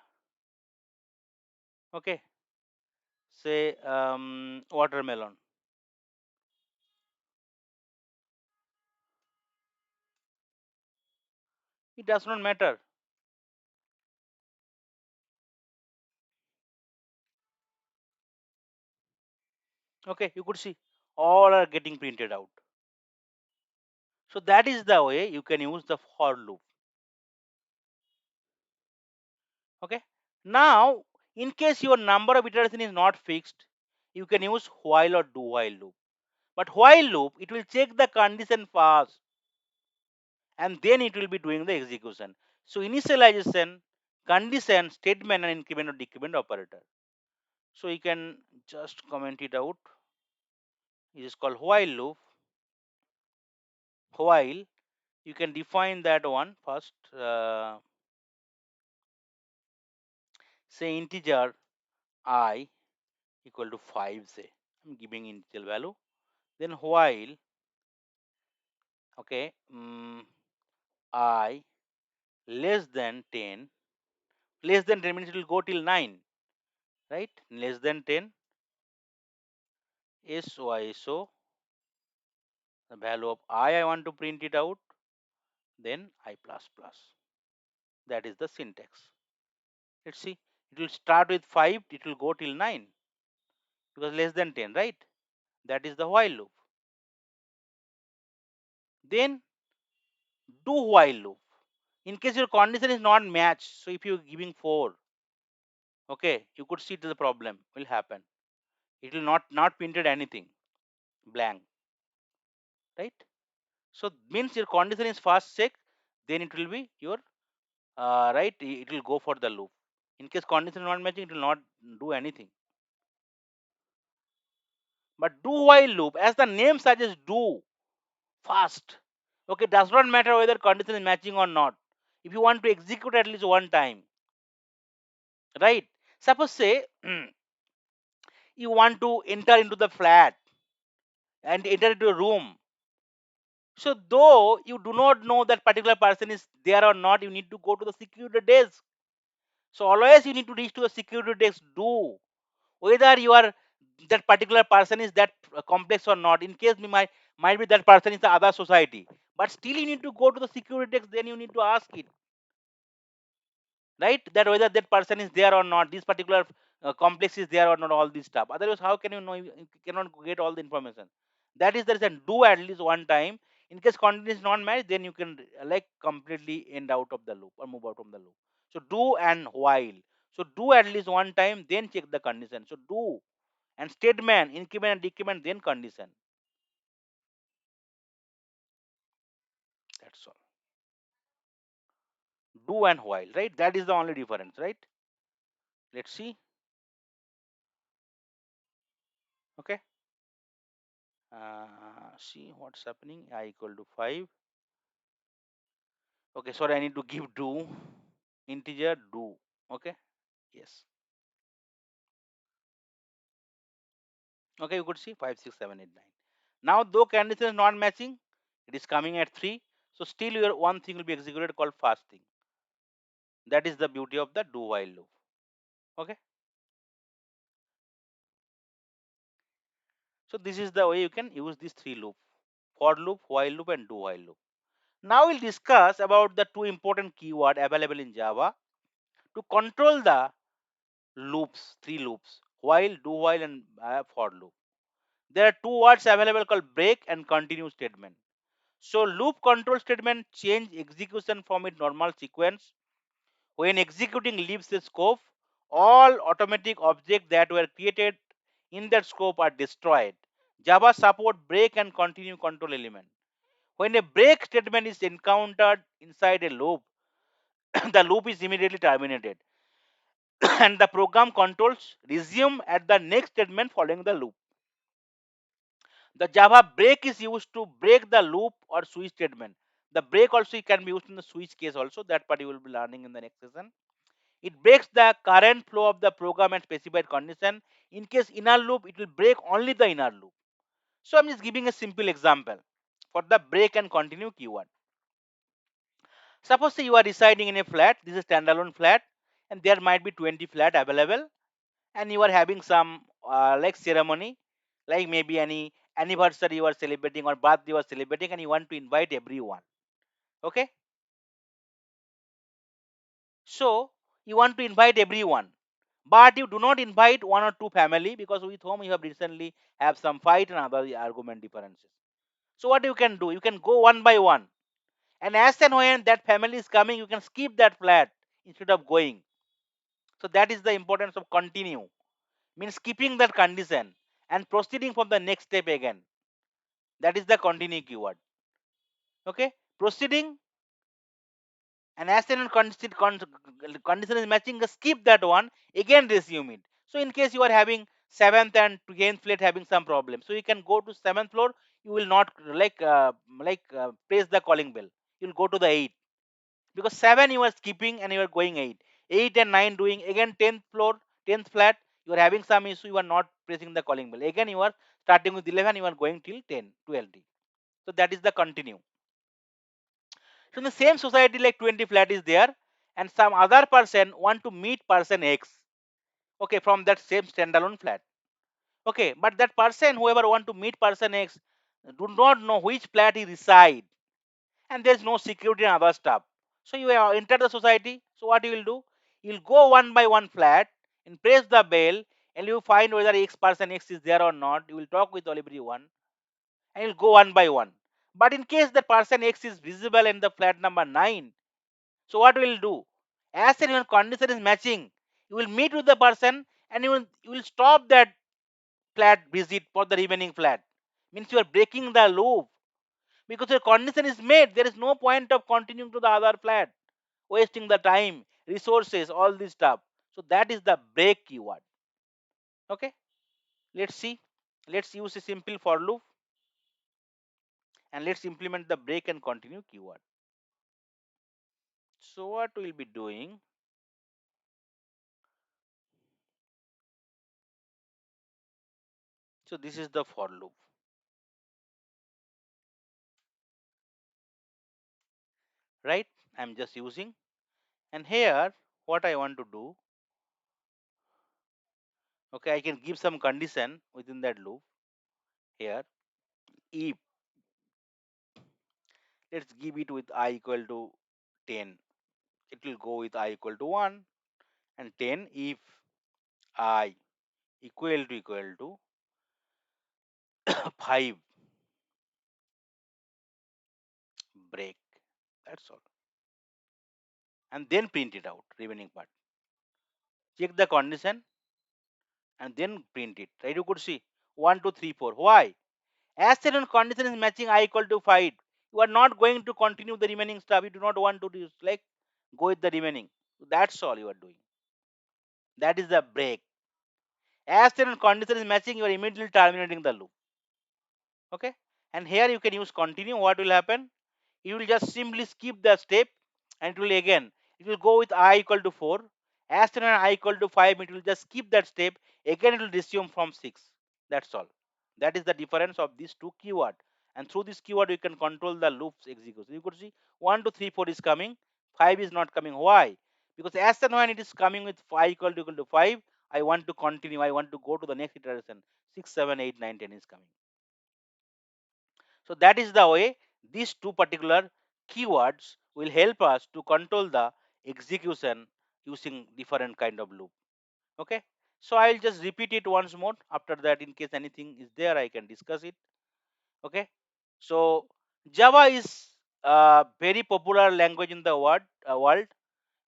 Okay, say watermelon. It does not matter. Okay, you could see all are getting printed out. So that is the way you can use the for loop. Okay, now in case your number of iteration is not fixed, you can use while or do while loop. But while loop, it will check the condition first and then it will be doing the execution. So initialization, condition, statement, and increment or decrement operator. So you can just comment it out. It is called while loop. While you can define that one first. Say integer I equal to 5. Say I'm giving initial value. Then while okay I less than 10. Less than 10 means it will go till 9, right? Less than 10 so the value of I want to print it out, then I plus plus. That is the syntax. Let's see. It will start with 5, it will go till 9 because less than 10, right? That is the while loop. Then do while loop. In case your condition is not matched, so if you're giving 4, okay, you could see the problem will happen. It will not printed anything, blank, right? So means your condition is first check, then it will be your right. It will go for the loop. In case condition not matching, it will not do anything. But do while loop, as the name suggests, do fast. Okay, does not matter whether condition is matching or not. If you want to execute at least one time, right? Suppose say you want to enter into the flat and enter into a room. So though you do not know that particular person is there or not, you need to go to the security desk. So always you need to reach to the security desk. Do whether you are that particular person is that complex or not. In case might be that person is the other society, but still you need to go to the security desk. Then you need to ask it, right, that whether that person is there or not, this particular complex is there or not, all this stuff. Otherwise how can you know? You cannot get all the information. That is the reason, do at least one time. In case content is not matched, then you can like completely end out of the loop or move out from the loop. So do and while. So do at least one time, then check the condition. So do and statement, increment and decrement, then condition. That's all. Do and while, right? That is the only difference, right? Let's see. Okay. See what's happening. I equal to 5. Okay, sorry, I need to give do. Integer do. Okay. Yes. Okay, you could see 5, 6, 7, 8, 9. Now, though condition is not matching, it is coming at 3. So, still your one thing will be executed called fasting. That is the beauty of the do while loop. Okay. So, this is the way you can use these three loops: for loop, while loop, and do while loop. Now, we'll discuss about the two important keyword available in Java to control the loops, three loops: while, do while, and for loop. There are two words available called break and continue statement. So loop control statement change execution from its normal sequence. When executing leaves the scope, all automatic objects that were created in that scope are destroyed. Java support break and continue control element. When a break statement is encountered inside a loop, the loop is immediately terminated and the program controls resume at the next statement following the loop. The Java break is used to break the loop or switch statement. The break also can be used in the switch case also. That part you will be learning in the next session. It breaks the current flow of the program and specified condition. In case inner loop, it will break only the inner loop. So I'm just giving a simple example for the break and continue keyword. Suppose say you are residing in a flat. This is standalone flat, and there might be 20 flat available, and you are having some like ceremony, like maybe any anniversary you are celebrating or birthday you are celebrating, and you want to invite everyone. Okay, so you want to invite everyone, but you do not invite one or two family because with whom you have recently have some fight and other argument differences. So what you can do, you can go one by one, and as and when that family is coming, you can skip that flat instead of going. So that is the importance of continue, means skipping that condition and proceeding from the next step again. That is the continue keyword. Okay, proceeding, and as and when condition is matching, just skip that one, again resume it. So in case you are having seventh and 10th flat having some problem, so you can go to seventh floor. You will not press the calling bell. You will go to the 8 because 7 you are skipping and you are going 8. 8 and 9 doing again 10th floor, 10th flat. You are having some issue. You are not pressing the calling bell. Again you are starting with 11. You are going till 10, 12. So that is the continue. So in the same society, like 20 flat is there, and some other person want to meet person X. Okay, from that same standalone flat. Okay, but that person, whoever want to meet person X, do not know which flat he reside, and there is no security and other stuff. So you enter the society. So what you will do? You will go one by one flat and press the bell, and you find whether X person X is there or not. You will talk with all everyone, and you will go one by one. But in case the person X is visible in the flat number 9, so what will do? As and when condition is matching, you will meet with the person and you will stop that flat visit for the remaining flat. Means you are breaking the loop. because your condition is made. There is no point of continuing to the other flat, wasting the time, resources, all this stuff. So that is the break keyword. Okay, let's see. Let's use a simple for loop and let's implement the break and continue keyword. So what we'll be doing, so this is the for loop, right? I'm just using, and here what I want to do, okay, I can give some condition within that loop. Here, if, let's give it with I equal to 10, it will go with I equal to 1, and 10 if I equal to 5, break. That's all. And then print it out, remaining part. Check the condition and then print it. Right? You could see 1, 2, 3, 4. Why? As said on condition is matching I equal to 5. You are not going to continue the remaining stuff. You do not want to do like go with the remaining. That's all you are doing. That is the break. As said on condition is matching, you are immediately terminating the loop. Okay. And here you can use continue. What will happen? You will just simply skip the step and it will again, it will go with I equal to 4. As soon as I equal to 5, it will just skip that step. Again, it will resume from 6. That's all. That is the difference of these two keyword. And through this keyword, you can control the loops execution. You could see 1, 2, 3, 4 is coming, 5 is not coming. Why? Because as and when it is coming with 5 equal to 5, I want to continue. I want to go to the next iteration. 6, 7, 8, 9, 10 is coming. So that is the way these two particular keywords will help us to control the execution using different kind of loop. Okay. So I'll just repeat it once more. After that, in case anything is there, I can discuss it. Okay. So Java is a very popular language in the world.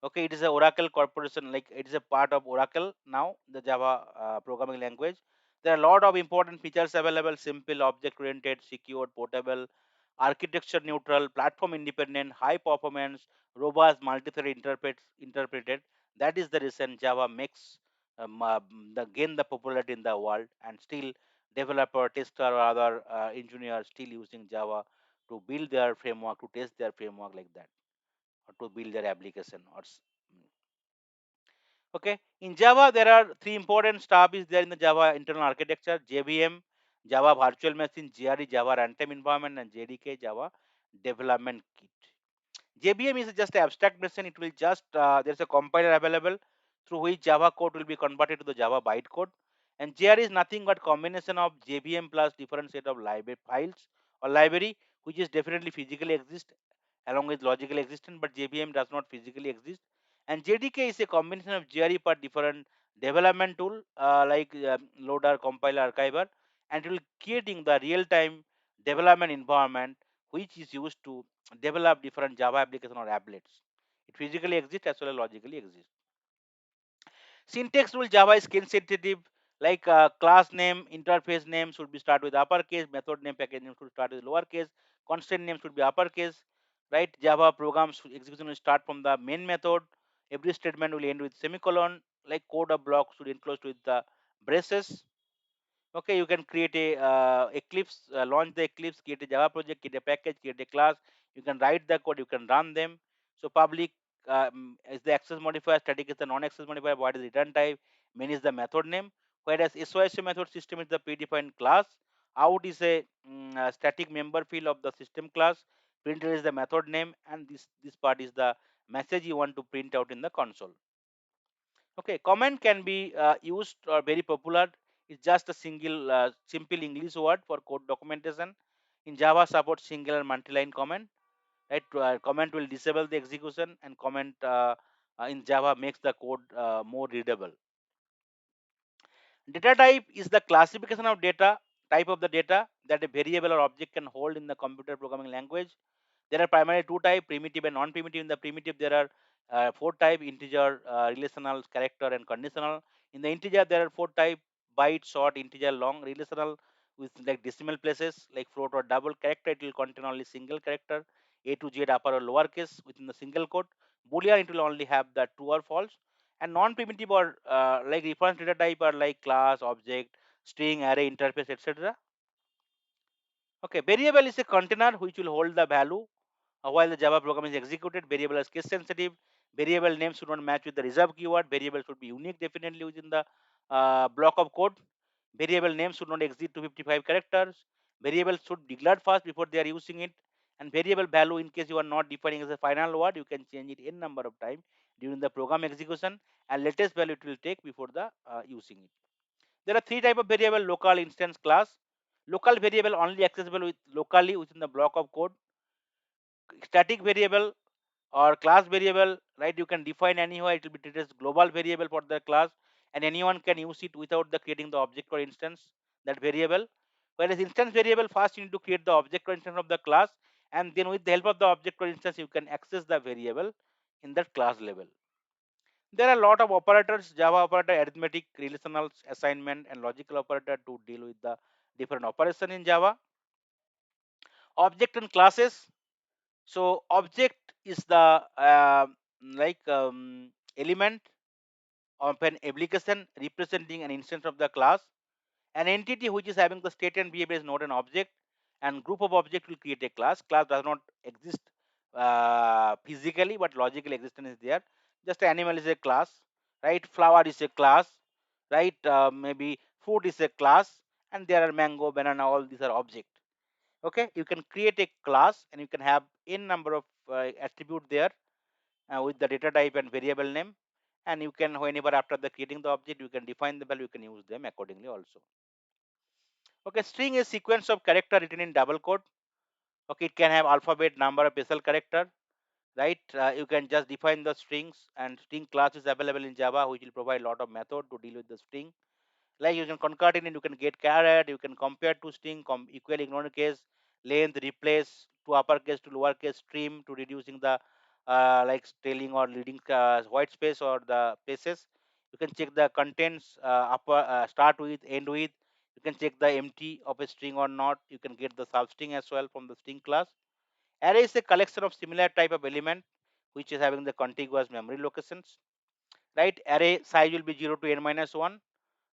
Okay, it is a Oracle corporation, like it is a part of Oracle now, the Java programming language. There are a lot of important features available: simple, object oriented, secure, portable, architecture neutral, platform independent, high performance, robust, multi-thread interpreted. That is the reason Java makes gain the popularity in the world, and still developer, tester, or other engineers still using Java to build their framework, to test their framework like that, or to build their application okay. In Java, there are three important stuff is there in the Java internal architecture: JVM, Java Virtual Machine, GRE, Java Runtime Environment, and JDK, Java Development Kit. JVM is just an abstract machine. It will just there's a compiler available through which Java code will be converted to the Java bytecode. And GR is nothing but combination of JVM plus different set of library files or library, which is definitely physically exist along with logical existence, but JVM does not physically exist. And JDK is a combination of GRE per different development tool like loader, compiler, archiver, and it will creating the real-time development environment which is used to develop different Java application or applets. It physically exists as well as logically exists. Syntax rule: Java is skin sensitive. Like class name, interface name should be start with uppercase. Method name, package name should start with lowercase. Constant name should be uppercase. Right? Java programs execution will start from the main method. Every statement will end with semicolon. Like code or block should enclose with the braces. Okay, you can create a eclipse, launch the eclipse, create a Java project, create a package, create a class. You can write the code, you can run them. So public is the access modifier, static is the non-access modifier, what is return type, main is the method name, whereas SOS method system is the predefined class. Out is a static member field of the system class. Printer is the method name, and this part is the message you want to print out in the console. Okay, comment can be used or very popular. It's just a simple English word for code documentation. In Java, support single and multi-line comment. Right, comment will disable the execution, and comment in Java makes the code more readable. Data type is the classification of data, type of the data that a variable or object can hold in the computer programming language. There are primarily two types: primitive and non-primitive. In the primitive, there are four types: integer, relational, character, and conditional. In the integer, there are four types: byte, short, integer, long. Relational, with like decimal places like float or double. Character, it will contain only single character, A to Z upper or lower case within the single quote. Boolean, it will only have the true or false. And non-primitive or like reference data type are like class, object, string, array, interface, etc. Okay, variable is a container which will hold the value while the Java program is executed. Variable is case sensitive. Variable name should not match with the reserved keyword. Variable should be unique definitely within the block of code. Variable name should not exceed 255 characters. Variable should declare first before they are using it. And variable value, in case you are not defining as a final word, you can change it n number of time during the program execution, and latest value it will take before the using it. There are three type of variable: local, instance, class. Local variable only accessible with locally within the block of code. Static variable or class variable, right? You can define anywhere. It will be treated as global variable for the class, and anyone can use it without the creating the object or instance that variable. Whereas instance variable, first you need to create the object or instance of the class, and then with the help of the object or instance, you can access the variable in that class level. There are a lot of operators: Java operator, arithmetic, relational, assignment, and logical operator to deal with the different operation in Java. Object and classes. So object is the like element of an application representing an instance of the class. An entity which is having the state and behavior is not an object, and group of object will create a class. Class does not exist physically, but logical existence is there. Just animal is a class, right? Flower is a class, right? Maybe fruit is a class, and there are mango, banana, all these are object. Okay, you can create a class and you can have n number of attribute there with the data type and variable name, and you can, whenever after the creating the object, you can define the value, you can use them accordingly also. Okay, string is sequence of character written in double quote. Okay, it can have alphabet, number, special character, right? You can just define the strings, and string class is available in Java, which will provide a lot of method to deal with the string. Like you can concatenate, you can get caret, you can compare to string, equal ignore case, length, replace to uppercase to lowercase, stream to reducing the like trailing or leading white space or the places. You can check the contents, upper start with, end with. You can check the empty of a string or not. You can get the substring as well from the string class. Array is a collection of similar type of element which is having the contiguous memory locations, right? Array size will be 0 to n minus 1.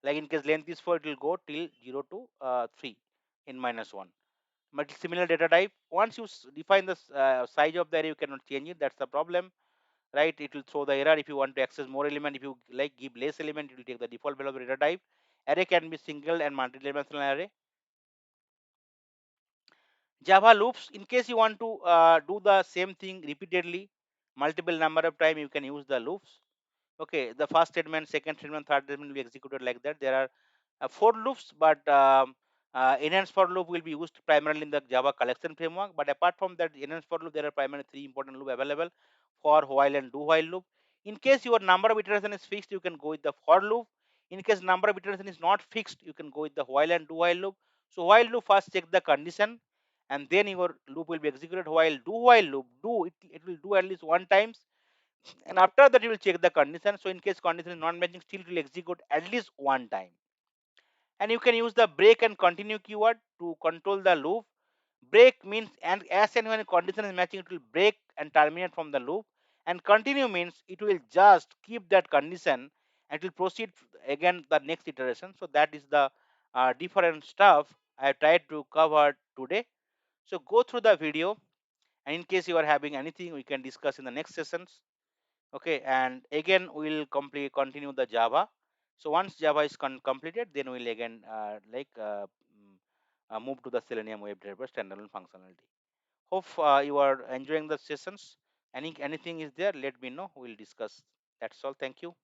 Like in case length is 4, it will go till 0 to 3 in minus 1. But similar data type, once you define the size of the array, you cannot change it. That's the problem, right? It will throw the error if you want to access more element. If you like give less element, it will take the default value of the data type. Array can be single and multi-dimensional array. Java loops, in case you want to do the same thing repeatedly, multiple number of time, you can use the loops. Okay, the first statement, second statement, third statement will be executed like that. There are for loops, but enhanced for loop will be used primarily in the Java collection framework. But apart from that, enhanced for loop, there are primarily three important loop available: for, while, and do while loop. In case your number of iteration is fixed, you can go with the for loop. In case number of iteration is not fixed, you can go with the while and do while loop. So while loop first check the condition, and then your loop will be executed. While do while loop, it will do at least one times, and after that you will check the condition. So in case condition is not matching, still it will execute at least one time. And you can use the break and continue keyword to control the loop. Break means, and as and when condition is matching, it will break and terminate from the loop. And continue means it will just keep that condition and it will proceed again the next iteration. So that is the different stuff I tried to cover today. So go through the video, and in case you are having anything, we can discuss in the next sessions. Okay, and again we'll continue the Java. So once Java is completed, then we'll again move to the Selenium WebDriver standalone functionality. Hope you are enjoying the sessions. Anything is there, let me know, we'll discuss. That's all. Thank you.